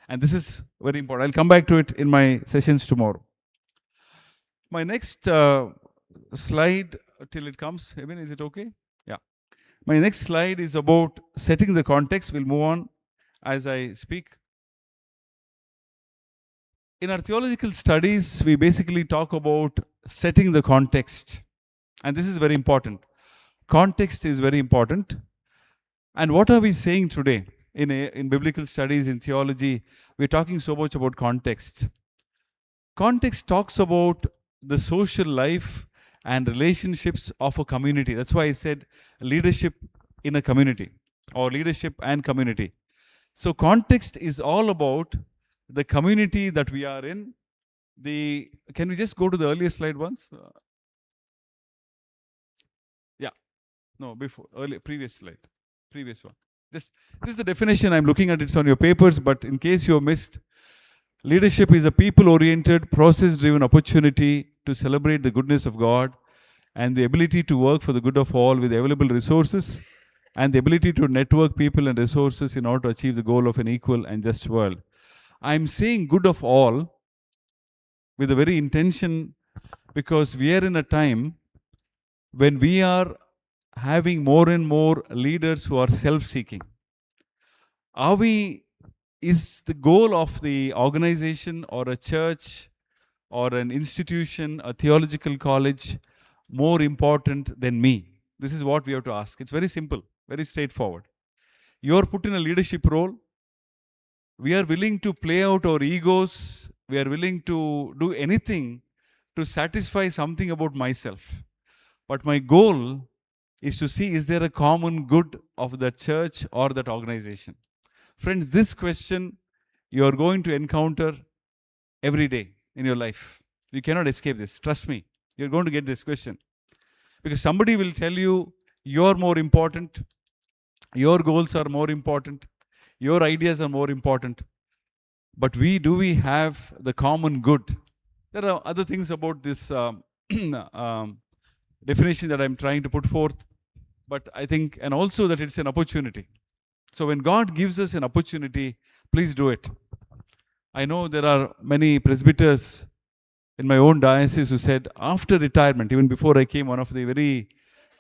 And this is very important. I'll come back to it in my sessions tomorrow. My next slide, till it comes, Maben, is it okay? Yeah. My next slide is about setting the context. We'll move on as I speak. In our theological studies, we basically talk about setting the context. And this is very important. Context is very important. And what are we saying today? In biblical studies, in theology, we're talking so much about context. Context talks about the social life and relationships of a community. That's why I said leadership in a community, or leadership and community. So context is all about the community that we are in. Can we just go to the earlier slide once? Previous slide. Previous one. This is the definition. I'm looking at it. It's on your papers, but in case you have missed, leadership is a people-oriented, process-driven opportunity to celebrate the goodness of God and the ability to work for the good of all with available resources and the ability to network people and resources in order to achieve the goal of an equal and just world. I'm saying good of all with a very intention, because we are in a time when we are having more and more leaders who are self-seeking. Is the goal of the organization or a church or an institution, a theological college, more important than me? This is what we have to ask. It's very simple, very straightforward. You are put in a leadership role. We are willing to play out our egos. We are willing to do anything to satisfy something about myself. But my goal is to see, is there a common good of that church or that organization? Friends, this question you are going to encounter every day in your life. You cannot escape this. Trust me. You're going to get this question. Because somebody will tell you, you're more important, your goals are more important, your ideas are more important. But do we have the common good? There are other things about this definition that I'm trying to put forth. But I think, and also that it's an opportunity. So when God gives us an opportunity, please do it. I know there are many presbyters in my own diocese who said, after retirement, even before I came, one of the very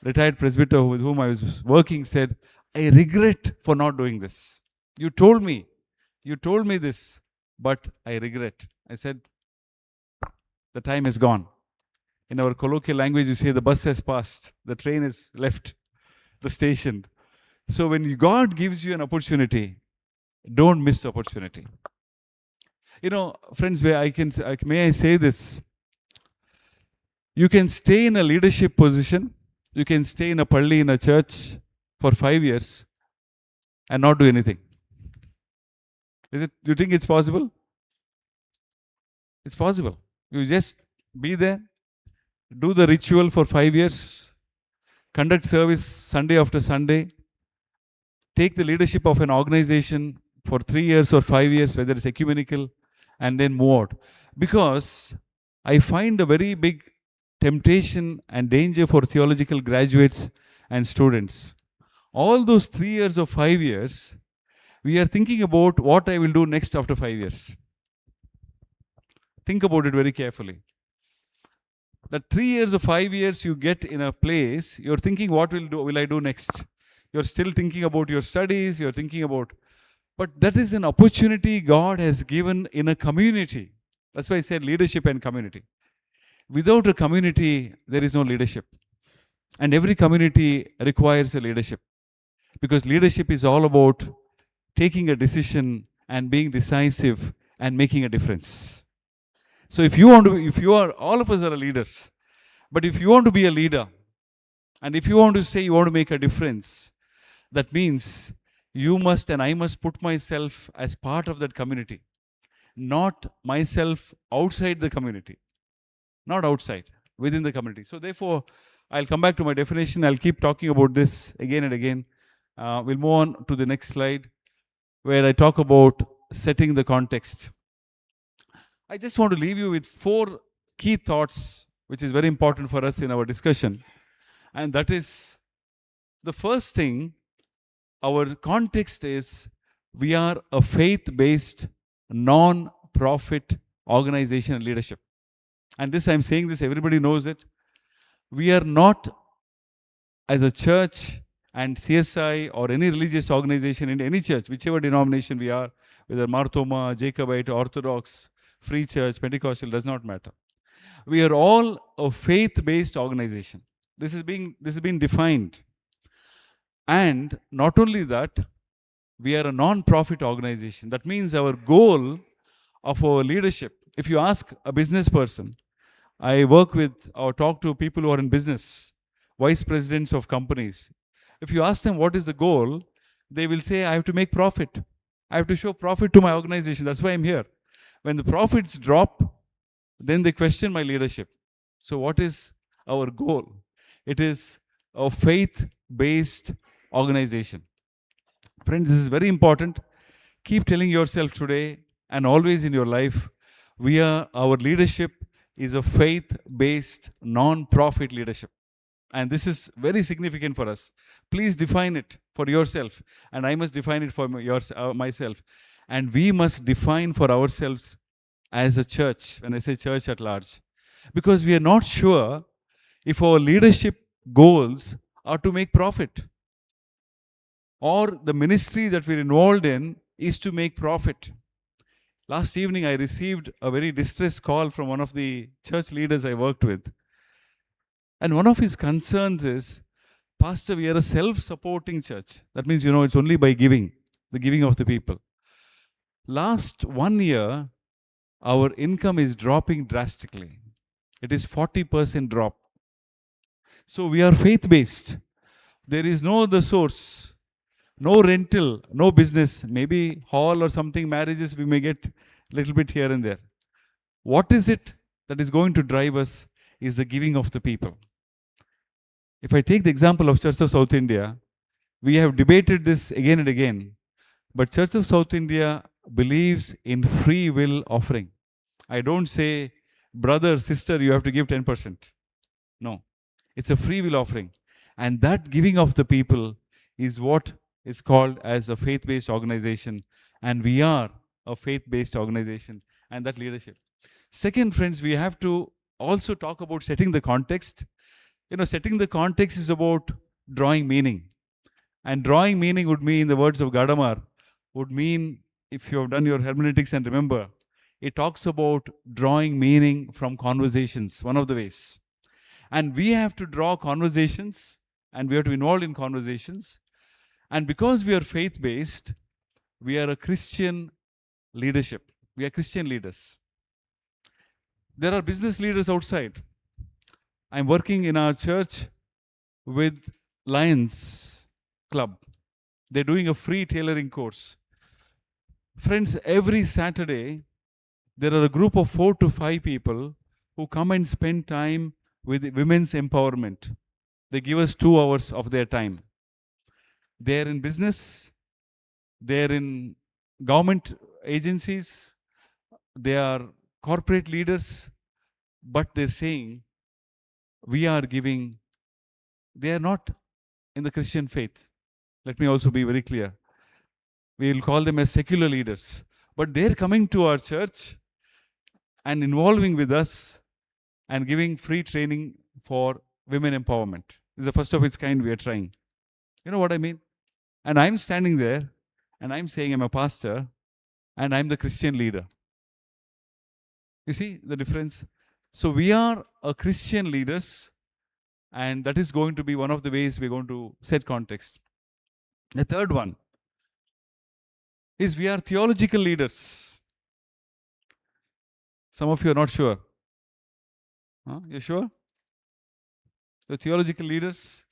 retired presbyter with whom I was working said, I regret for not doing this. You told me this, but I regret. I said, the time is gone. In our colloquial language, you say the bus has passed, the train has left the station. So when God gives you an opportunity, don't miss the opportunity. You know, friends, may I say this? You can stay in a leadership position, you can stay in a palli in a church for 5 years and not do anything. Do you think it's possible? It's possible. You just be there, do the ritual for 5 years, conduct service Sunday after Sunday, take the leadership of an organization for 3 years or 5 years, whether it's ecumenical, and then move out. Because I find a very big temptation and danger for theological graduates and students. All those 3 years or 5 years, we are thinking about what I will do next after 5 years. Think about it very carefully. That 3 years or 5 years you get in a place, you're thinking, what will I do next? You're still thinking about your studies, you're thinking about, but that is an opportunity God has given in a community. That's why I said leadership and community. Without a community, there is no leadership. And every community requires a leadership. Because leadership is all about taking a decision and being decisive and making a difference. So if you are, all of us are leaders. But if you want to be a leader, and if you want to say you want to make a difference, that means you must and I must put myself as part of that community. Not myself outside the community. Not outside, within the community. So therefore, I'll come back to my definition. I'll keep talking about this again and again. We'll move on to the next slide, where I talk about setting the context. I just want to leave you with 4 key thoughts, which is very important for us in our discussion. And that is, the first thing, our context is, we are a faith-based, non-profit organization and leadership. And this, I'm saying this, everybody knows it. We are not, as a church and CSI or any religious organization in any church, whichever denomination we are, whether Marthoma, Jacobite, Orthodox, Free Church, Pentecostal, does not matter. We are all a faith-based organization. This is being defined. And not only that, we are a non-profit organization. That means our goal of our leadership, if you ask a business person, I work with or talk to people who are in business, vice presidents of companies. If you ask them what is the goal, they will say, I have to make profit. I have to show profit to my organization. That's why I'm here. When the profits drop, then they question my leadership. So what is our goal? It is a faith-based organization. Friends, this is very important. Keep telling yourself today and always in your life, our leadership is a faith-based, non-profit leadership. And this is very significant for us. Please define it for yourself. And I must define it for myself. And we must define for ourselves as a church, when I say church at large. Because we are not sure if our leadership goals are to make profit, or the ministry that we're involved in is to make profit. Last evening, I received a very distressed call from one of the church leaders I worked with. And one of his concerns is, Pastor, we are a self-supporting church. That means, it's only by giving, the giving of the people. Last 1 year, our income is dropping drastically. It is 40% drop. So we are faith-based. There is no other source, no rental, no business. Maybe hall or something, marriages, we may get a little bit here and there. What is it that is going to drive us is the giving of the people. If I take the example of Church of South India, we have debated this again and again, but Church of South India believes in free will offering. I don't say, brother, sister, you have to give 10%. No, it's a free will offering. And that giving of the people is what is called as a faith-based organization. And we are a faith-based organization and that leadership. Second, friends, we have to also talk about setting the context. Setting the context is about drawing meaning. And drawing meaning would mean, in the words of Gadamar, would mean, if you have done your hermeneutics and remember, it talks about drawing meaning from conversations, one of the ways. And we have to draw conversations, and we have to be involved in conversations. And because we are faith-based, we are a Christian leadership. We are Christian leaders. There are business leaders outside. I'm working in our church with Lions Club. They're doing a free tailoring course. Friends, every Saturday, there are a group of 4 to 5 people who come and spend time with women's empowerment. They give us 2 hours of their time. They're in business, they're in government agencies, they are corporate leaders, but they're saying, we are giving, they are not in the Christian faith. Let me also be very clear. We will call them as secular leaders. But they're coming to our church and involving with us and giving free training for women empowerment. This is the first of its kind we are trying. You know what I mean? And I'm standing there and I'm saying I'm a pastor and I'm the Christian leader. You see the difference? So we are a Christian leaders, and that is going to be one of the ways we're going to set context. The third one is we are theological leaders. Some of you are not sure. Huh? You sure? You're theological leaders?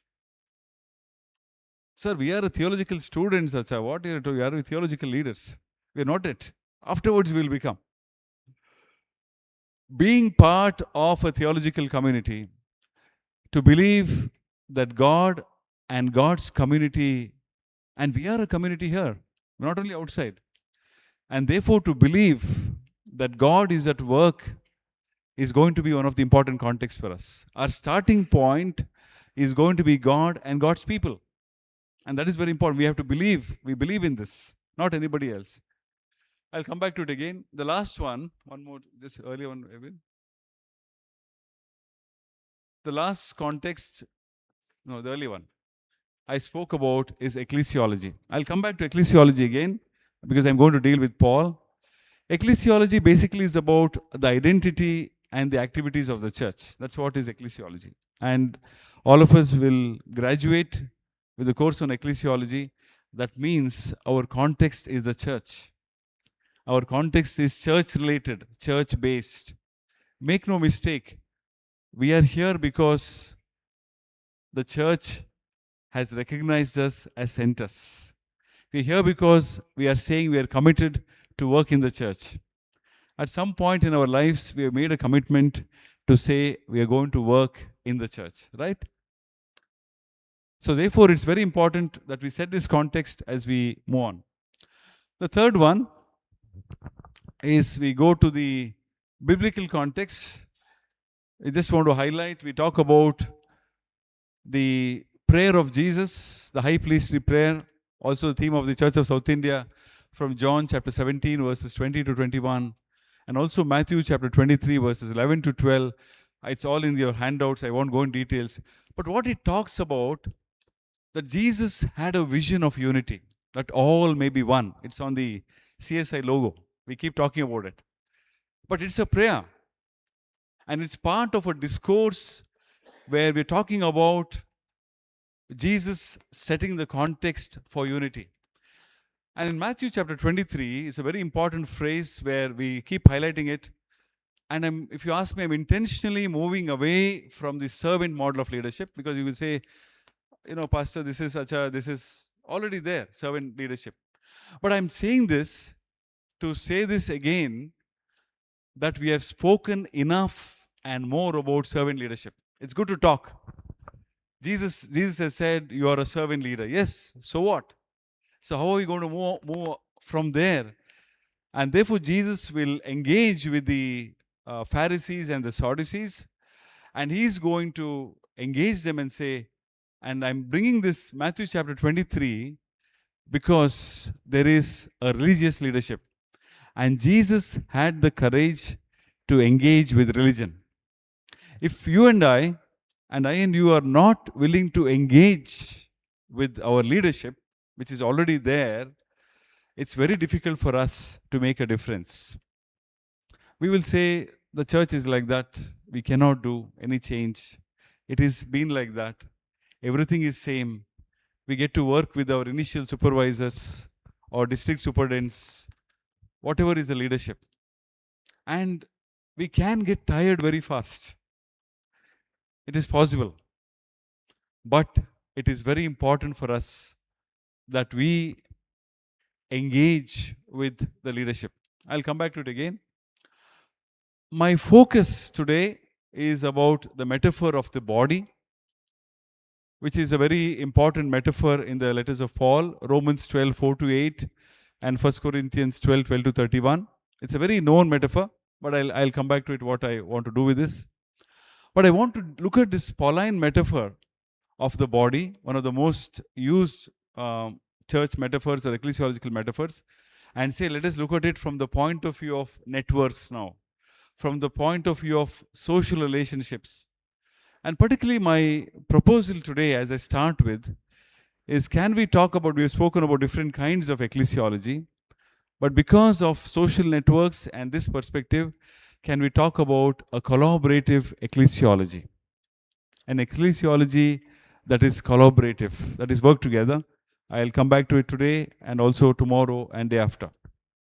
Sir, we are a theological students, Acha. What are you doing? We are theological leaders. We are not it. Afterwards we will become. Being part of a theological community, to believe that God and God's community, and we are a community here, not only outside, and therefore to believe that God is at work is going to be one of the important contexts for us. Our starting point is going to be God and God's people. And that is very important. We have to believe. We believe in this, not anybody else. I'll come back to it again. The last one more, this earlier one, Evan. The last context, no, the early one I spoke about is ecclesiology. I'll come back to ecclesiology again because I'm going to deal with Paul. Ecclesiology basically is about the identity and the activities of the church. That's what is ecclesiology. And all of us will graduate with a course on ecclesiology. That means our context is the church. Our context is church-related, church-based. Make no mistake, we are here because the church has recognized us as sent us. We are here because we are saying we are committed to work in the church. At some point in our lives, we have made a commitment to say we are going to work in the church, right? So therefore, it's very important that we set this context as we move on. The third one is we go to the biblical context. I just want to highlight, we talk about the prayer of Jesus, the high priestly prayer, also the theme of the Church of South India from John chapter 17 verses 20 to 21, and also Matthew chapter 23 verses 11 to 12. It's all in your handouts, I won't go in details. But what it talks about, that Jesus had a vision of unity, that all may be one. It's on the CSI logo. We keep talking about it. But it's a prayer. And it's part of a discourse where we're talking about Jesus setting the context for unity. And in Matthew chapter 23, it's a very important phrase where we keep highlighting it. And if you ask me, I'm intentionally moving away from the servant model of leadership, because you will say, Pastor, this is already there, servant leadership. But I'm saying this to say this again, that we have spoken enough and more about servant leadership. It's good to talk. Jesus has said, you are a servant leader. Yes, so what? So how are we going to move from there? And therefore, Jesus will engage with the Pharisees and the Sadducees, and he's going to engage them and say, and I'm bringing this Matthew chapter 23 because there is a religious leadership. And Jesus had the courage to engage with religion. If you and I and you are not willing to engage with our leadership, which is already there, it's very difficult for us to make a difference. We will say, the church is like that. We cannot do any change. It has been like that. Everything is same. We get to work with our initial supervisors or district superintendents, whatever is the leadership. And we can get tired very fast. It is possible. But it is very important for us that we engage with the leadership. I'll come back to it again. My focus today is about the metaphor of the body, which is a very important metaphor in the letters of Paul, Romans 12, 4 to 8, and 1 Corinthians 12, 12 to 31. It's a very known metaphor, but I'll come back to it, what I want to do with this. But I want to look at this Pauline metaphor of the body, one of the most used church metaphors or ecclesiological metaphors, and say, let us look at it from the point of view of networks now, from the point of view of social relationships. And particularly my proposal today, as I start with, is can we talk about, we have spoken about different kinds of ecclesiology, but because of social networks and this perspective, can we talk about a collaborative ecclesiology? An ecclesiology that is collaborative, that is work together. I'll come back to it today and also tomorrow and day after.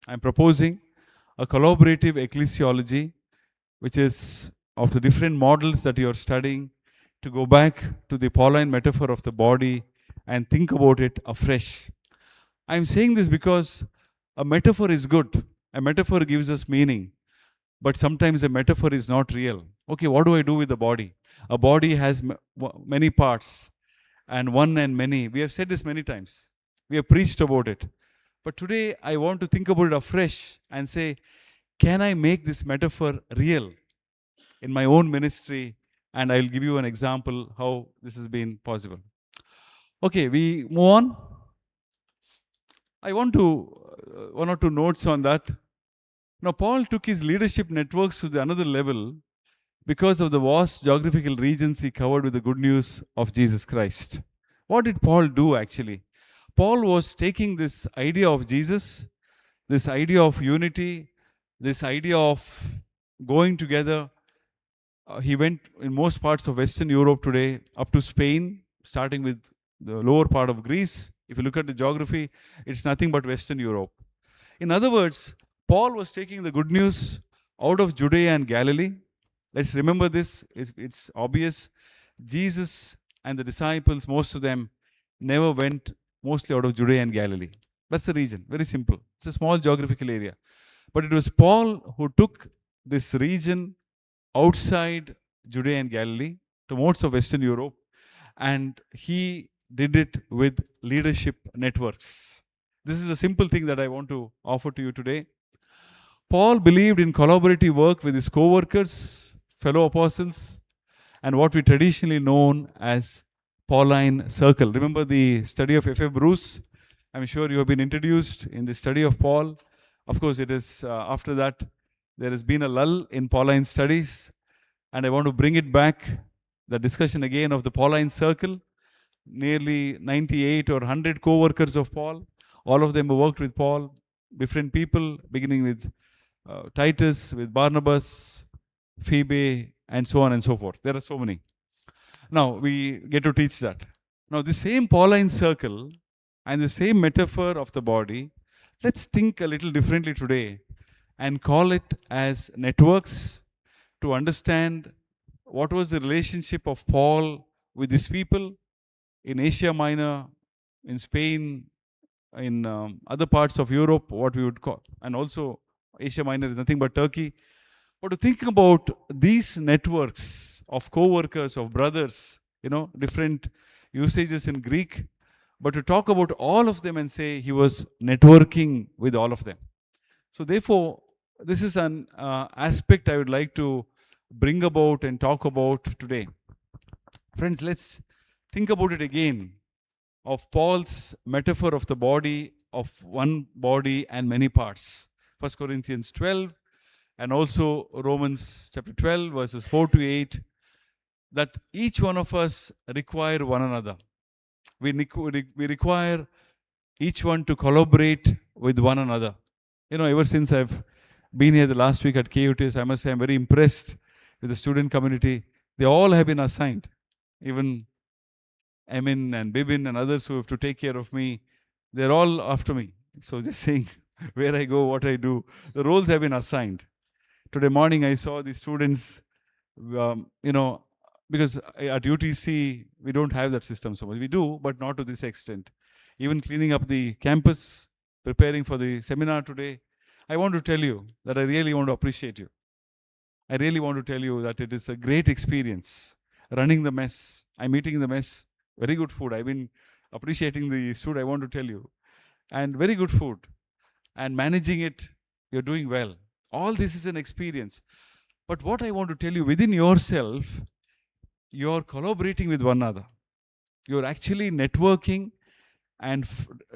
I'm proposing a collaborative ecclesiology, which is of the different models that you're studying, to go back to the Pauline metaphor of the body and think about it afresh. I'm saying this because a metaphor is good. A metaphor gives us meaning. But sometimes a metaphor is not real. Okay, what do I do with the body? A body has many parts, and one and many. We have said this many times. We have preached about it. But today I want to think about it afresh and say, can I make this metaphor real in my own ministry? And I'll give you an example how this has been possible. Okay, we move on. I want to, one or two notes on that. Now, Paul took his leadership networks to another level because of the vast geographical regions he covered with the good news of Jesus Christ. What did Paul do actually? Paul was taking this idea of Jesus, this idea of unity, this idea of going together. He went in most parts of Western Europe today, up to Spain, starting with the lower part of Greece. If you look at the geography, it's nothing but Western Europe. In other words, Paul was taking the good news out of Judea and Galilee. Let's remember this, it's obvious. Jesus and the disciples, most of them, never went mostly out of Judea and Galilee. That's the region, very simple. It's a small geographical area. But it was Paul who took this region outside Judea and Galilee to most of Western Europe, and he did it with leadership networks. This is a simple thing that I want to offer to you today. Paul believed in collaborative work with his co-workers, fellow apostles, and what we traditionally known as Pauline circle. Remember the study of F.F. Bruce? I'm sure you have been introduced in the study of Paul. Of course, it is after that there has been a lull in Pauline studies, and I want to bring it back, the discussion again of the Pauline circle. Nearly 98 or 100 co-workers of Paul. All of them who worked with Paul, different people, beginning with Titus, with Barnabas, Phoebe, and so on and so forth. There are so many. Now, we get to teach that. Now, the same Pauline circle and the same metaphor of the body, let's think a little differently today and call it as networks to understand what was the relationship of Paul with these people in Asia Minor, in Spain, in other parts of Europe, what we would call, and also Asia Minor is nothing but Turkey. But to think about these networks of co-workers, of brothers, different usages in Greek, but to talk about all of them and say he was networking with all of them. So therefore, this is an aspect I would like to bring about and talk about today. Friends, let's think about it again, of Paul's metaphor of the body, of one body and many parts. 1 Corinthians 12 and also Romans chapter 12 verses 4 to 8, that each one of us require one another. We require each one to collaborate with one another. Ever since I've been here the last week at KUTS, I must say I'm very impressed with the student community. They all have been assigned. Even Amin and Bibin and others who have to take care of me, they're all after me. So just saying where I go, what I do, the roles have been assigned. Today morning I saw the students, because at UTC we don't have that system so much. We do, but not to this extent. Even cleaning up the campus, preparing for the seminar today, I want to tell you that I really want to appreciate you. I really want to tell you that it is a great experience running the mess. I'm eating the mess. Very good food. I've been appreciating the food, I want to tell you. And very good food. And managing it, you're doing well. All this is an experience. But what I want to tell you, within yourself, you're collaborating with one another. You're actually networking and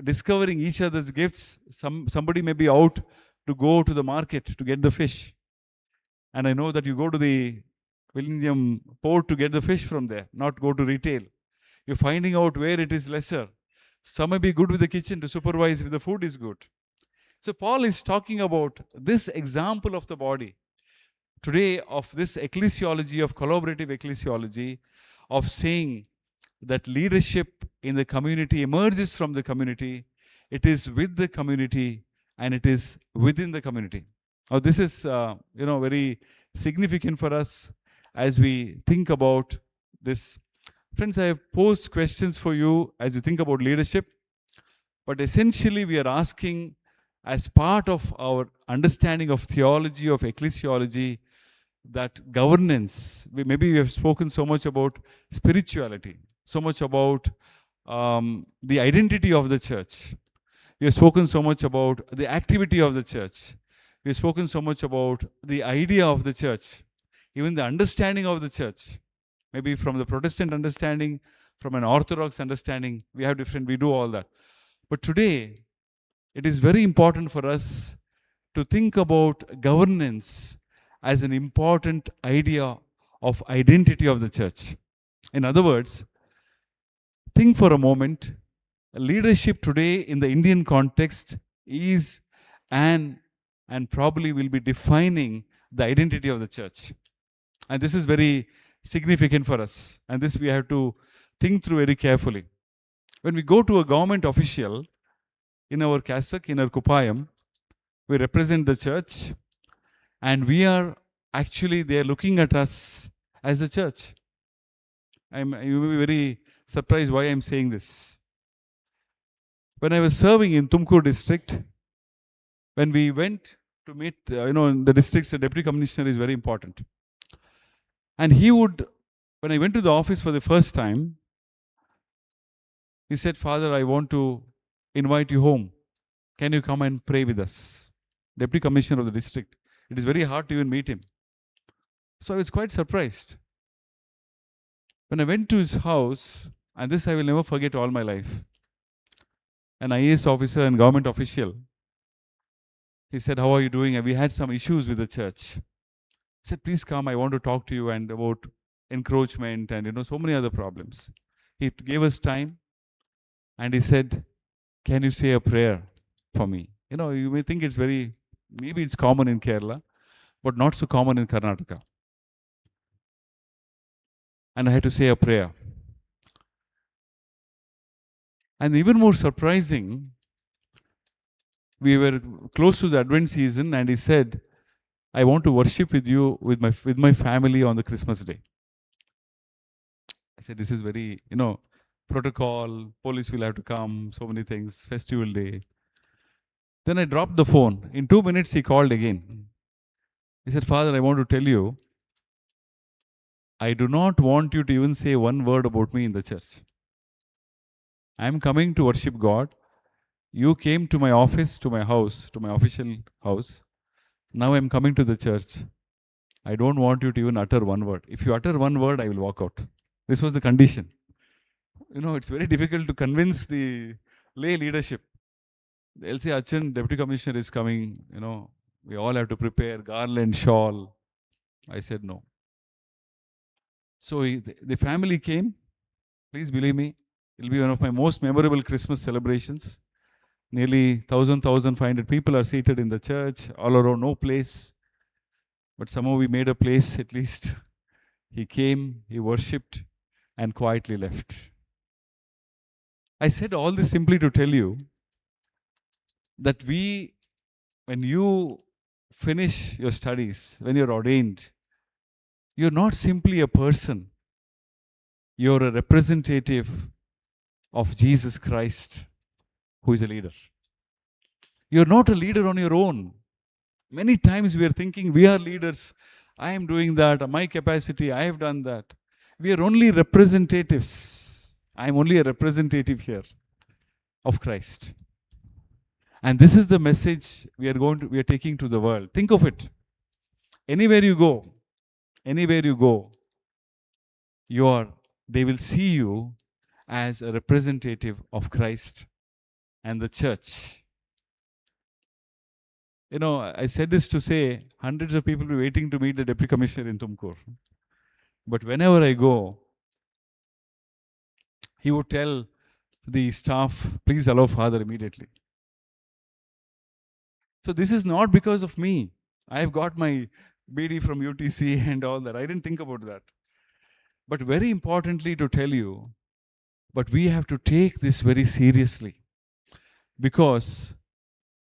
discovering each other's gifts. Somebody may be out to go to the market to get the fish. And I know that you go to the William port to get the fish from there, not go to retail. You're finding out where it is lesser. Some may be good with the kitchen to supervise if the food is good. So Paul is talking about this example of the body. today of this ecclesiology, of collaborative ecclesiology, of saying that leadership in the community emerges from the community, it is with the community, and it is within the community. Now, this is, very significant for us as we think about this. Friends, I have posed questions for you as you think about leadership, but essentially we are asking, as part of our understanding of theology, of ecclesiology, that governance, maybe we have spoken so much about spirituality, so much about the identity of the church. We have spoken so much about the activity of the church. We have spoken so much about the idea of the church, even the understanding of the church. Maybe from the Protestant understanding, from an Orthodox understanding, we do all that. But today, it is very important for us to think about governance as an important idea of identity of the church. In other words, think for a moment, leadership today in the Indian context is and probably will be defining the identity of the church. And this is very significant for us. And this we have to think through very carefully. When we go to a government official, in our cassock, in our kupayam, we represent the church, and we are actually, they are looking at us as the church. You will be very surprised why I am saying this. When I was serving in Tumkur district, when we went to meet, in the districts, the deputy commissioner is very important. And when I went to the office for the first time, he said, "Father, I want to invite you home. Can you come and pray with us?" Deputy commissioner of the district. It is very hard to even meet him. So I was quite surprised. When I went to his house, and this I will never forget all my life, an IAS officer and government official, he said, "How are you doing?" And we had some issues with the church. He said, "Please come, I want to talk to you and about encroachment and so many other problems." He gave us time and he said, "Can you say a prayer for me?" You may think maybe it's common in Kerala, but not so common in Karnataka. And I had to say a prayer. And even more surprising, we were close to the Advent season, and he said, "I want to worship with you, with my family on the Christmas day." I said, "This is very, protocol, police will have to come, so many things, festival day." Then I dropped the phone. In 2 minutes, he called again. He said, "Father, I want to tell you, I do not want you to even say one word about me in the church. I am coming to worship God. You came to my office, to my house, to my official house. Now I am coming to the church. I don't want you to even utter one word. If you utter one word, I will walk out." This was the condition. It's very difficult to convince the lay leadership. They'll say, "Achan, deputy commissioner is coming, we all have to prepare garland, shawl." I said no. So the family came. Please believe me, it will be one of my most memorable Christmas celebrations. Nearly 1,500 people are seated in the church, all around, no place. But somehow we made a place at least. He came, he worshipped, and quietly left. I said all this simply to tell you that when you finish your studies, when you're ordained, you're not simply a person. You're a representative of Jesus Christ, who is a leader. You're not a leader on your own. Many times we are thinking we are leaders. I am doing that, my capacity, I have done that. We are only representatives. I am only a representative here of Christ. And this is the message we are taking to the world. Think of it. Anywhere you go, they will see you as a representative of Christ and the church. I said this to say hundreds of people will be waiting to meet the deputy commissioner in Tumkur. But whenever I go, he would tell the staff, "Please allow Father immediately." So this is not because of me. I have got my BD from UTC and all that. I didn't think about that. But very importantly to tell you, but we have to take this very seriously, because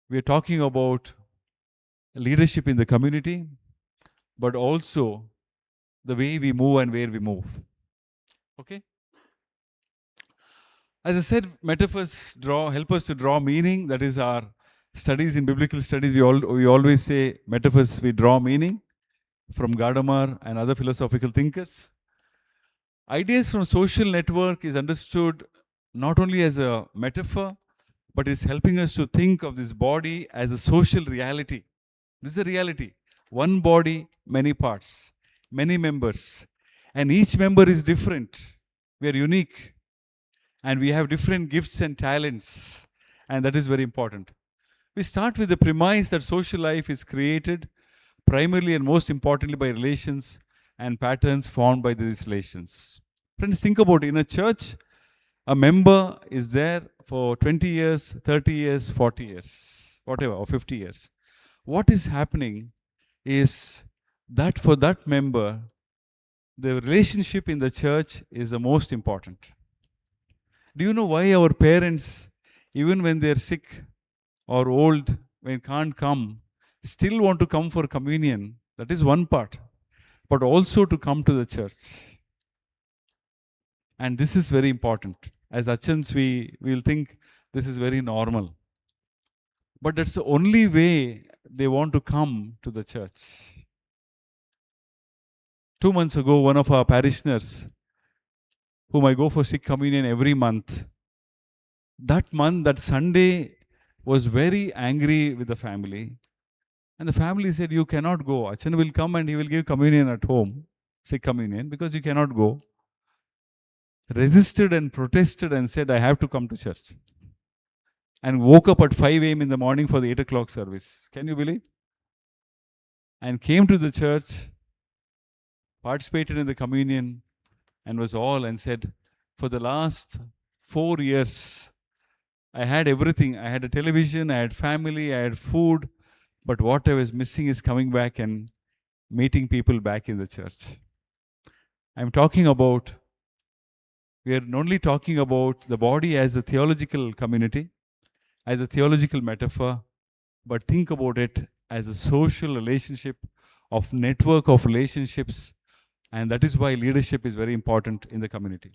we are talking about leadership in the community, but also the way we move and where we move. Okay? As I said, metaphors help us to draw meaning. That is our studies in biblical studies. We always say metaphors, we draw meaning from Gadamer and other philosophical thinkers. Ideas from social network is understood not only as a metaphor, but it's helping us to think of this body as a social reality. This is a reality. One body, many parts, many members. And each member is different. We are unique. And we have different gifts and talents. And that is very important. We start with the premise that social life is created primarily and most importantly by relations and patterns formed by these relations. Friends, think about it. In a church, a member is there for 20 years, 30 years, 40 years, whatever, or 50 years. What is happening is that for that member, the relationship in the church is the most important. Do you know why our parents, even when they're sick or old, when can't come, still want to come for communion? That is one part. But also to come to the church. And this is very important. As Achans, we will think this is very normal. But that's the only way they want to come to the church. 2 months ago, one of our parishioners, whom I go for sick communion every month, that month, that Sunday, was very angry with the family. And the family said, you cannot go. Achan will come and he will give communion at home, sick communion, because you cannot go. Resisted and protested and said, I have to come to church. And woke up at 5 a.m. in the morning for the 8 o'clock service. Can you believe? And came to the church, participated in the communion, and was all and said, for the last 4 years, I had everything. I had a television, I had family, I had food, but what I was missing is coming back and meeting people back in the church. I'm talking about, we are not only talking about the body as a theological community, as a theological metaphor, but think about it as a social relationship of network of relationships, and that is why leadership is very important in the community.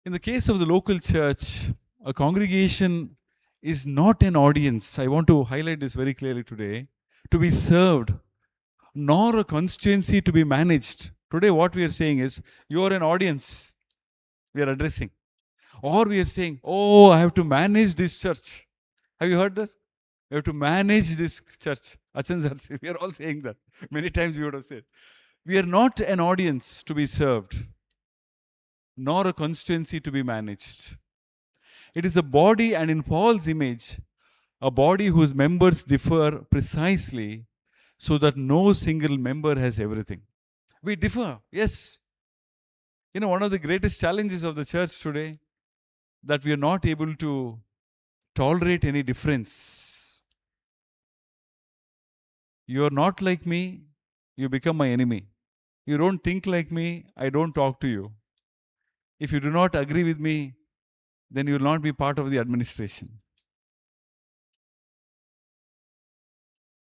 In the case of the local church, a congregation is not an audience. I want to highlight this very clearly today, to be served, nor a constituency to be managed. Today what we are saying is, you are an audience we are addressing. Or we are saying, oh, I have to manage this church. Have you heard this? You have to manage this church. We are all saying that. Many times we would have said. We are not an audience to be served, nor a constituency to be managed. It is a body, and in Paul's image, a body whose members differ precisely so that no single member has everything. We differ, yes. You know, one of the greatest challenges of the church today, that we are not able to tolerate any difference. You are not like me, you become my enemy. You don't think like me, I don't talk to you. If you do not agree with me, then you will not be part of the administration.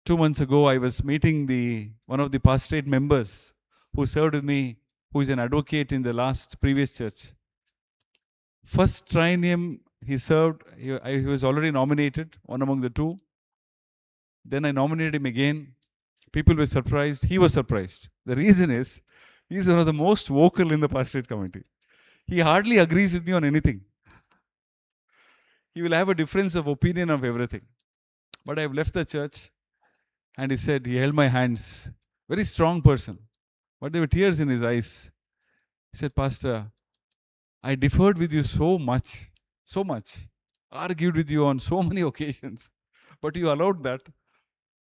2 months ago, I was meeting one of the pastorate members who served with me, who is an advocate in the previous church. First triennium he served, he was already nominated, one among the two. Then I nominated him again. People were surprised. He was surprised. The reason is, he is one of the most vocal in the pastorate committee. He hardly agrees with me on anything. He will have a difference of opinion of everything. But I have left the church, and he said, he held my hands. Very strong person. But there were tears in his eyes. He said, Pastor, I differed with you so much, argued with you on so many occasions, but you allowed that,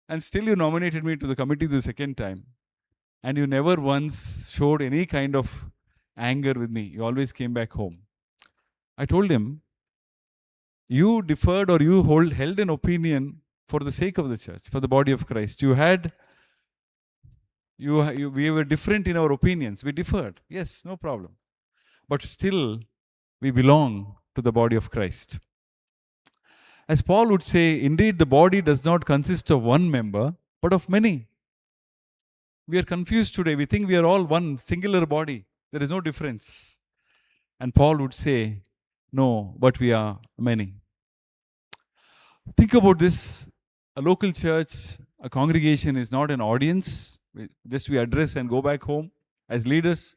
and still you nominated me to the committee the second time, and you never once showed any kind of anger with me. You always came back home. I told him, you differed or you held an opinion for the sake of the church, for the body of Christ. We were different in our opinions. We differed. Yes, no problem. But still, we belong to the body of Christ. As Paul would say, indeed, the body does not consist of one member, but of many. We are confused today. We think we are all one singular body. There is no difference. And Paul would say, no, but we are many. Think about this. A local church, a congregation is not an audience. We address and go back home as leaders,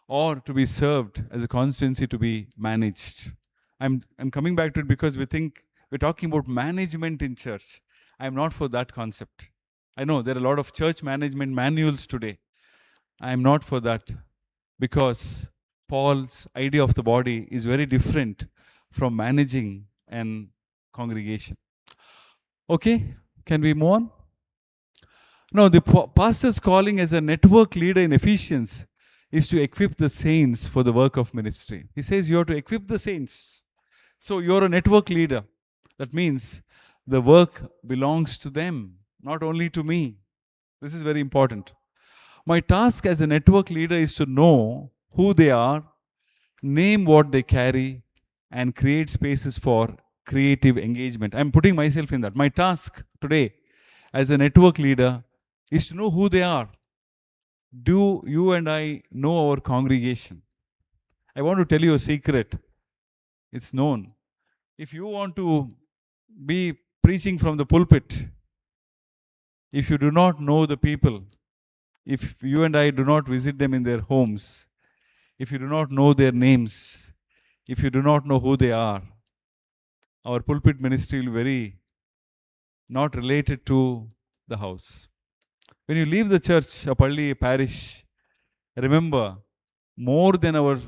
or to be served as a constituency to be managed. I'm coming back to it because we think we're talking about management in church. I'm not for that concept. I know there are a lot of church management manuals today. I'm not for that, because Paul's idea of the body is very different from managing an congregation. Okay, can we move on? Now, the pastor's calling as a network leader in Ephesians is to equip the saints for the work of ministry. He says you have to equip the saints. So you're a network leader. That means the work belongs to them, not only to me. This is very important. My task as a network leader is to know who they are, name what they carry, and create spaces for creative engagement. I'm putting myself in that. My task today as a network leader is to know who they are. Do you and I know our congregation? I want to tell you a secret. It's known. If you want to be preaching from the pulpit, if you do not know the people, if you and I do not visit them in their homes, if you do not know their names, if you do not know who they are, our pulpit ministry will be very not related to the house. When you leave the church, a palli, a parish, remember, more than our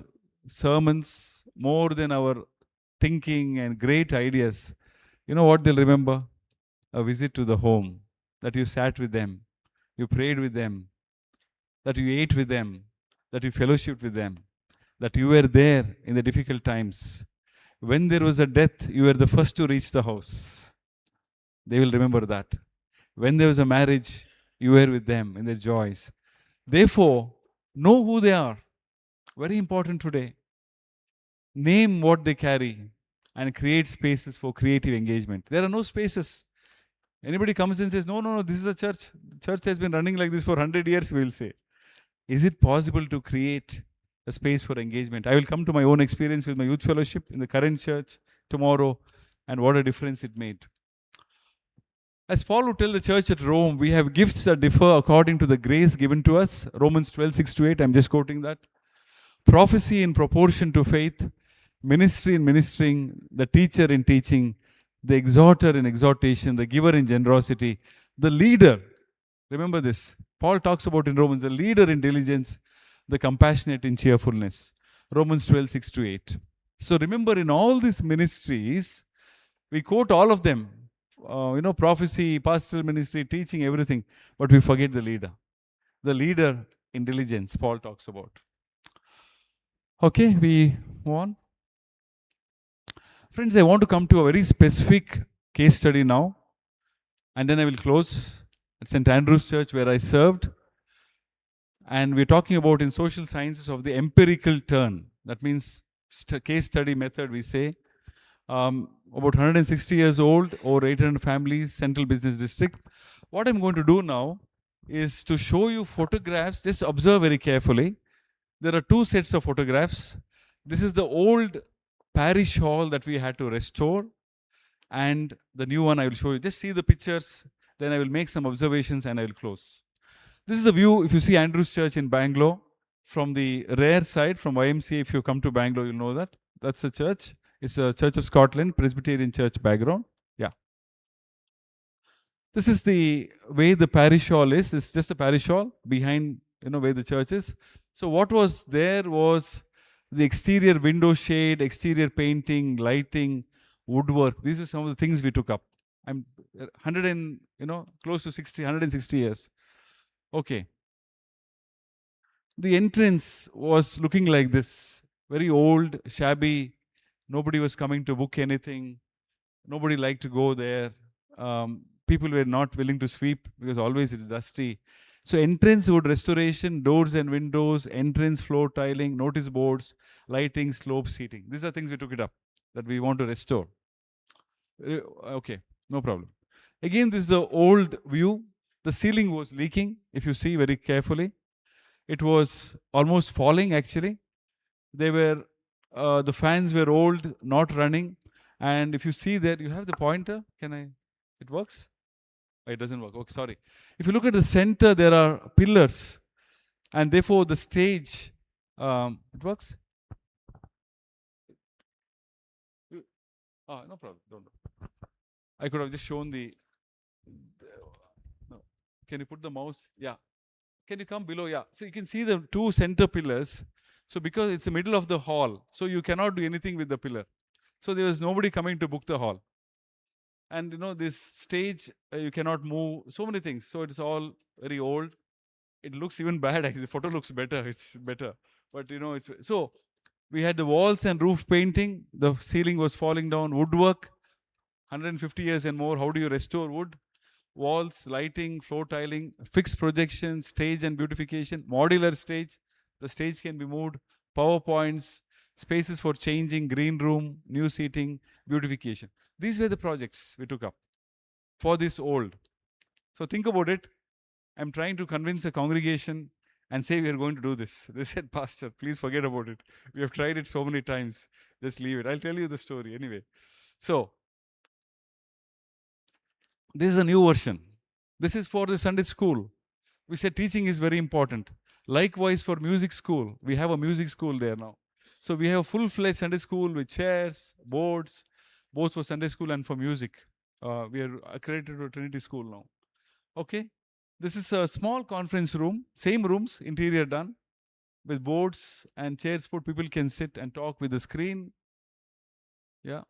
sermons, more than our thinking and great ideas, you know what they'll remember? A visit to the home, that you sat with them, you prayed with them, that you ate with them, that you fellowshiped with them, that you were there in the difficult times. When there was a death, you were the first to reach the house. They will remember that. When there was a marriage, you were with them in their joys. Therefore, know who they are. Very important today. Name what they carry and create spaces for creative engagement. There are no spaces. Anybody comes and says, no, this is a church. Church has been running like this for 100 years, we will say. Is it possible to create a space for engagement? I will come to my own experience with my youth fellowship in the current church tomorrow, and what a difference it made. As Paul would tell the church at Rome, we have gifts that differ according to the grace given to us. Romans 12:6-8, I'm just quoting that. Prophecy in proportion to faith, ministry in ministering, the teacher in teaching, the exhorter in exhortation, the giver in generosity, the leader. Remember this. Paul talks about in Romans, the leader in diligence, the compassionate in cheerfulness. Romans 12:6-8. So remember, in all these ministries, we quote all of them. Prophecy, pastoral ministry, teaching, everything. But we forget the leader. The leader in diligence, Paul talks about. Okay, we move on. Friends, I want to come to a very specific case study now. And then I will close at St. Andrew's Church where I served. And we're talking about in social sciences of the empirical turn. That means case study method, we say. About 160 years old, over 800 families, central business district. What I'm going to do now is to show you photographs. Just observe very carefully. There are two sets of photographs. This is the old parish hall that we had to restore, and the new one I will show you. Just see the pictures, then I will make some observations and I will close. This is the view, if you see Andrew's Church in Bangalore, from the rear side, from YMCA. If you come to Bangalore, you'll know that. That's the church. It's a Church of Scotland, Presbyterian church background. Yeah. This is the way the parish hall is. It's just a parish hall behind, where the church is. So what was there was the exterior window shade, exterior painting, lighting, woodwork. These were some of the things we took up. I'm 100 and, close to 160 years. Okay. The entrance was looking like this. Very old, shabby. Nobody was coming to book anything. Nobody liked to go there. People were not willing to sweep because always it's dusty. So entrance wood restoration, doors and windows, entrance floor tiling, notice boards, lighting, slope seating. These are things we took it up that we want to restore. Okay, no problem. Again, this is the old view. The ceiling was leaking, if you see very carefully. It was almost falling actually. They were, the fans were old, not running. And if you see there, you have the pointer. It works? Oh, it doesn't work. Okay, sorry. If you look at the center, there are pillars. And therefore the stage, it works? No problem. Don't. I could have just shown no. Can you put the mouse? Yeah. Can you come below? Yeah. So you can see the two center pillars. So because it's the middle of the hall, so you cannot do anything with the pillar. So there was nobody coming to book the hall. And this stage, you cannot move, so many things. So it's all very old. It looks even bad actually. The photo looks better. It's better. But so we had the walls and roof painting. The ceiling was falling down. Woodwork, 150 years and more. How do you restore wood? Walls, lighting, floor tiling, fixed projection, stage and beautification, modular stage. The stage can be moved, PowerPoints, spaces for changing, green room, new seating, beautification. These were the projects we took up for this old. So think about it. I'm trying to convince a congregation and say we are going to do this. They said, Pastor, please forget about it. We have tried it so many times. Just leave it. I'll tell you the story anyway. So, this is a new version. This is for the Sunday school. We said teaching is very important. Likewise for music school. We have a music school there now. So we have a full-fledged Sunday school with chairs, boards, both for Sunday school and for music. We are accredited to Trinity School now. Okay. This is a small conference room. Same rooms, interior done. With boards and chairs put. People can sit and talk with the screen. Yeah.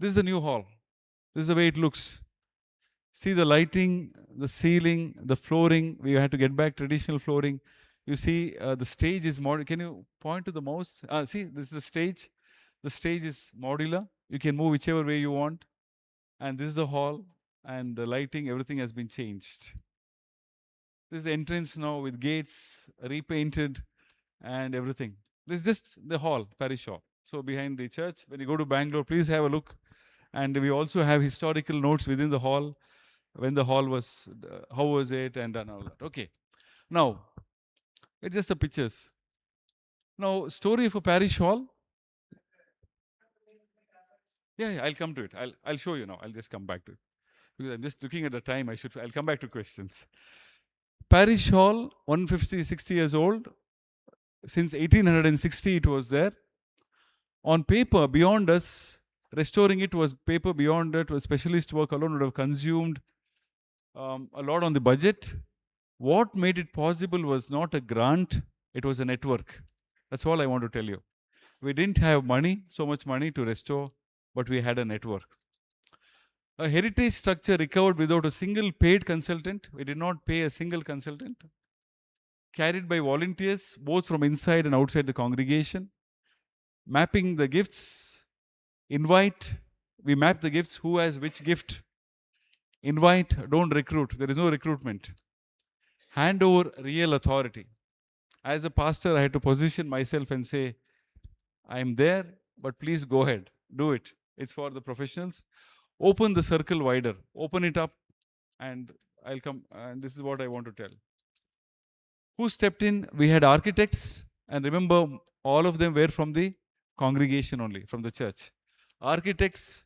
This is the new hall. This is the way it looks. See the lighting, the ceiling, the flooring. We had to get back traditional flooring. You see the stage is modular. Can you point to the mouse? See, this is the stage. The stage is modular. You can move whichever way you want. And this is the hall. And the lighting, everything has been changed. This is the entrance now with gates, repainted and everything. This is just the hall, parish hall. So behind the church, when you go to Bangalore, please have a look. And we also have historical notes within the hall. When the hall was, how was it, and all that. Okay. Now, it's just the pictures. Now, story of a parish hall. Yeah, I'll come to it. I'll show you now. I'll just come back to it. Because I'm just looking at the time. I'll come back to questions. Parish hall, 150, 60 years old. Since 1860 it was there. On paper, beyond us, restoring it was paper beyond it, was specialist work alone would have consumed a lot on the budget. What made it possible was not a grant, it was a network. That's all I want to tell you. We didn't have money, so much money to restore, but we had a network. A heritage structure recovered without a single paid consultant. We did not pay a single consultant. Carried by volunteers, both from inside and outside the congregation. Mapping the gifts. Invite. We map the gifts. Who has which gift? Invite. Don't recruit. There is no recruitment. Hand over real authority. As a pastor, I had to position myself and say, I am there, but please go ahead. Do it. It's for the professionals. Open the circle wider. Open it up, and I'll come. And this is what I want to tell. Who stepped in? We had architects, and remember, all of them were from the congregation only, from the church. Architects,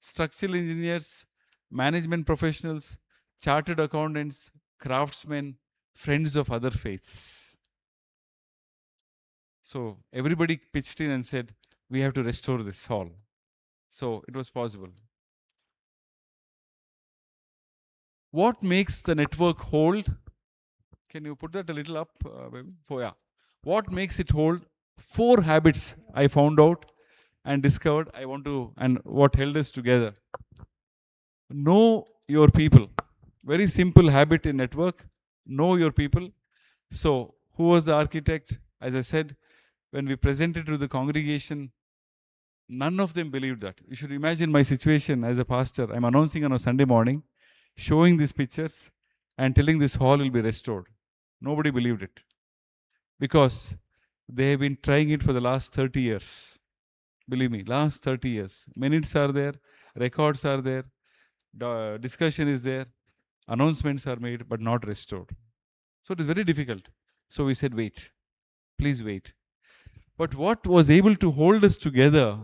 structural engineers, management professionals, chartered accountants, craftsmen, friends of other faiths. So everybody pitched in and said, we have to restore this hall. So it was possible. What makes the network hold? Can you put that a little up? What makes it hold? 4 habits I found out and discovered and what held us together. Know your people. Very simple habit in network. Know your people. So, who was the architect? As I said, when we presented to the congregation, None of them believed that. You should imagine my situation as a pastor. I'm announcing on a Sunday morning, showing these pictures and telling this hall will be restored. Nobody believed it because they have been trying it for the last 30 years. Believe me, last 30 years. Minutes are there, records are there, discussion is there, announcements are made, but not restored. So it is very difficult. So we said, wait, please wait. But what was able to hold us together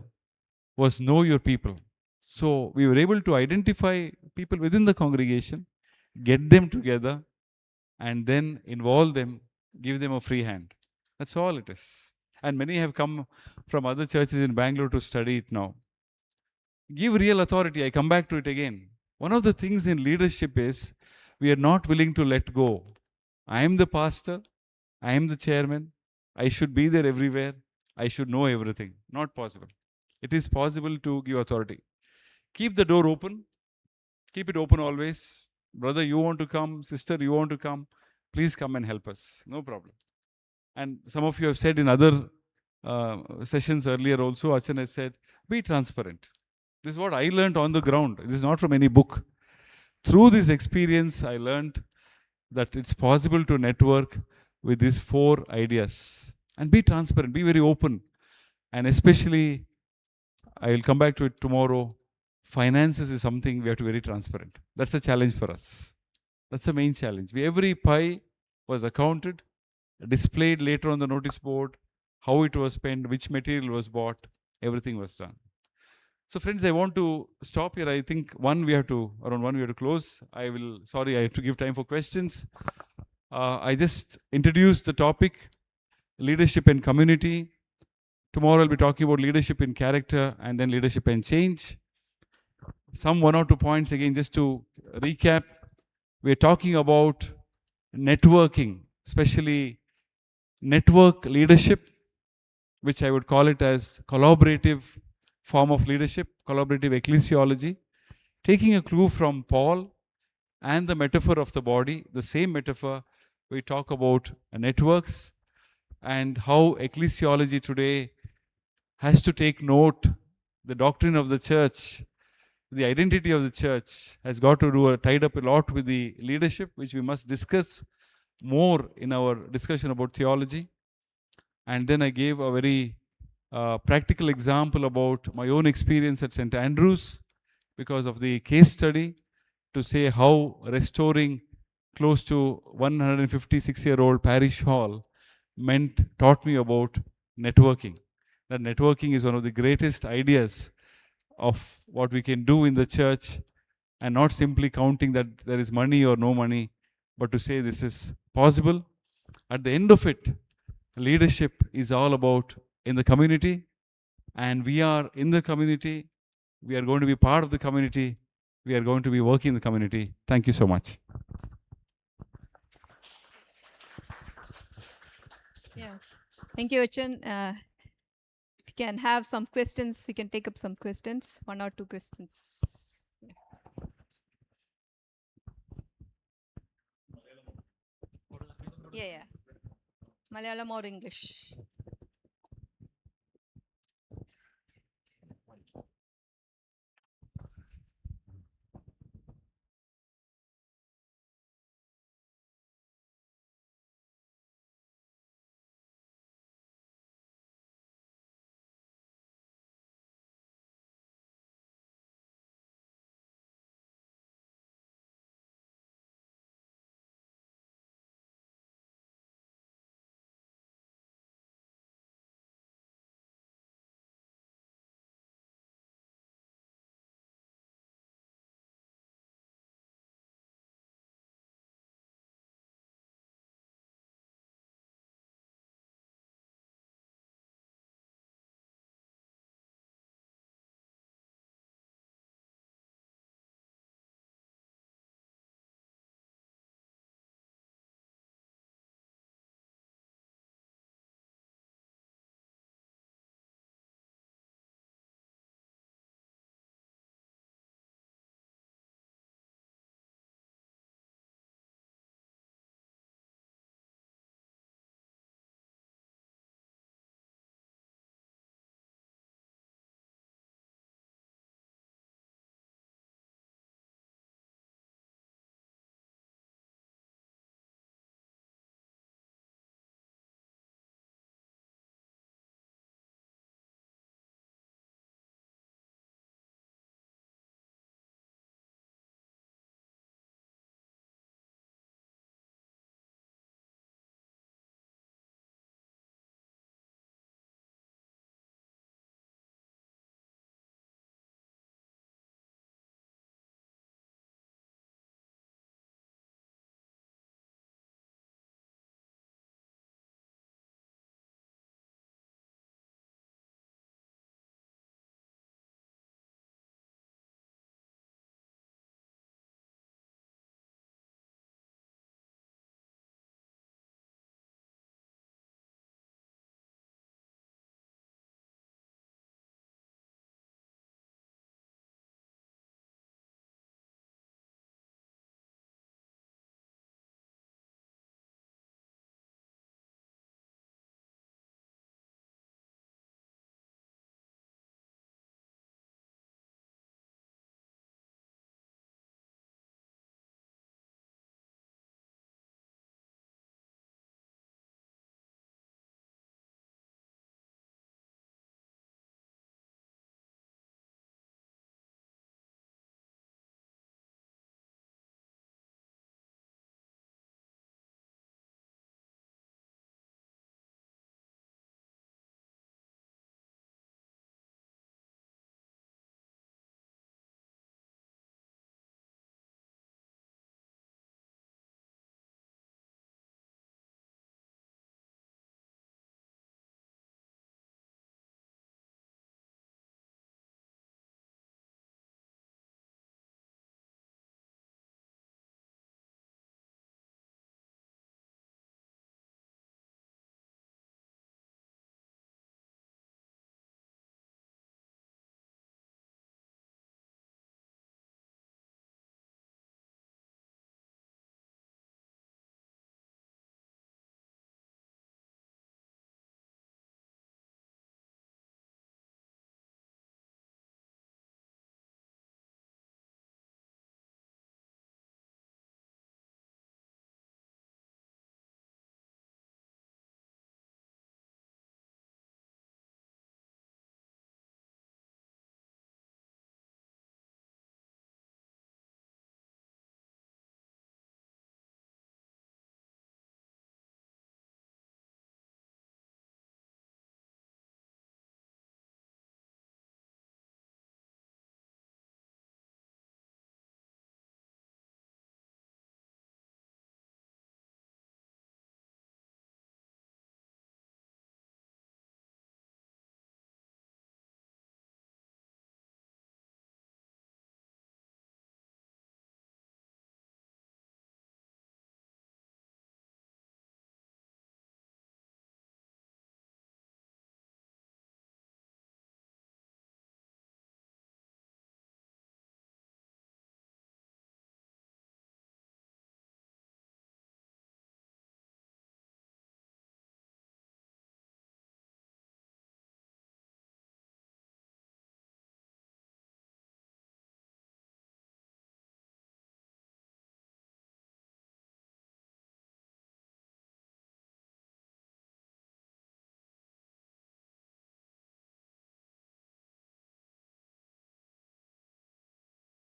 was know your people. So we were able to identify people within the congregation, get them together, and then involve them, give them a free hand. That's all it is. And many have come from other churches in Bangalore to study it now. Give real authority. I come back to it again. One of the things in leadership is we are not willing to let go. I am the pastor. I am the chairman. I should be there everywhere. I should know everything. Not possible. It is possible to give authority. Keep the door open. Keep it open always. Brother, you want to come? Sister, you want to come? Please come and help us. No problem. And some of you have said in other sessions earlier also, Achan has said, be transparent. This is what I learned on the ground. This is not from any book. Through this experience, I learned that it's possible to network with these 4 ideas. And be transparent, be very open. And especially, I will come back to it tomorrow, finances is something we have to be very transparent. That's a challenge for us. That's the main challenge. Every pie was accounted, displayed later on the notice board, how it was spent, which material was bought, everything was done. So friends, I want to stop here. I think around 1 we have to close. I have to give time for questions. I just introduced the topic, leadership and community. Tomorrow I'll be talking about leadership in character and then leadership and change. Some 1 or 2 points again, just to recap. We're talking about networking, especially network leadership, which I would call it as collaborative form of leadership, collaborative ecclesiology, taking a clue from Paul and the metaphor of the body, the same metaphor, we talk about networks and how ecclesiology today has to take note, the doctrine of the church, the identity of the church has got to do tied up a lot with the leadership, which we must discuss more in our discussion about theology. And then I gave a very practical example about my own experience at St. Andrews because of the case study to say how restoring close to 156-year-old parish hall taught me about networking. That networking is one of the greatest ideas of what we can do in the church, and not simply counting that there is money or no money, but to say this is possible. At the end of it, leadership is all about in the community, and we are in the community. We are going to be part of the community. We are going to be working in the community. Thank you so much. Yeah. Thank you, Achan. We can have some questions. We can take up some questions, 1 or 2 questions. Yeah. Malayalam or English?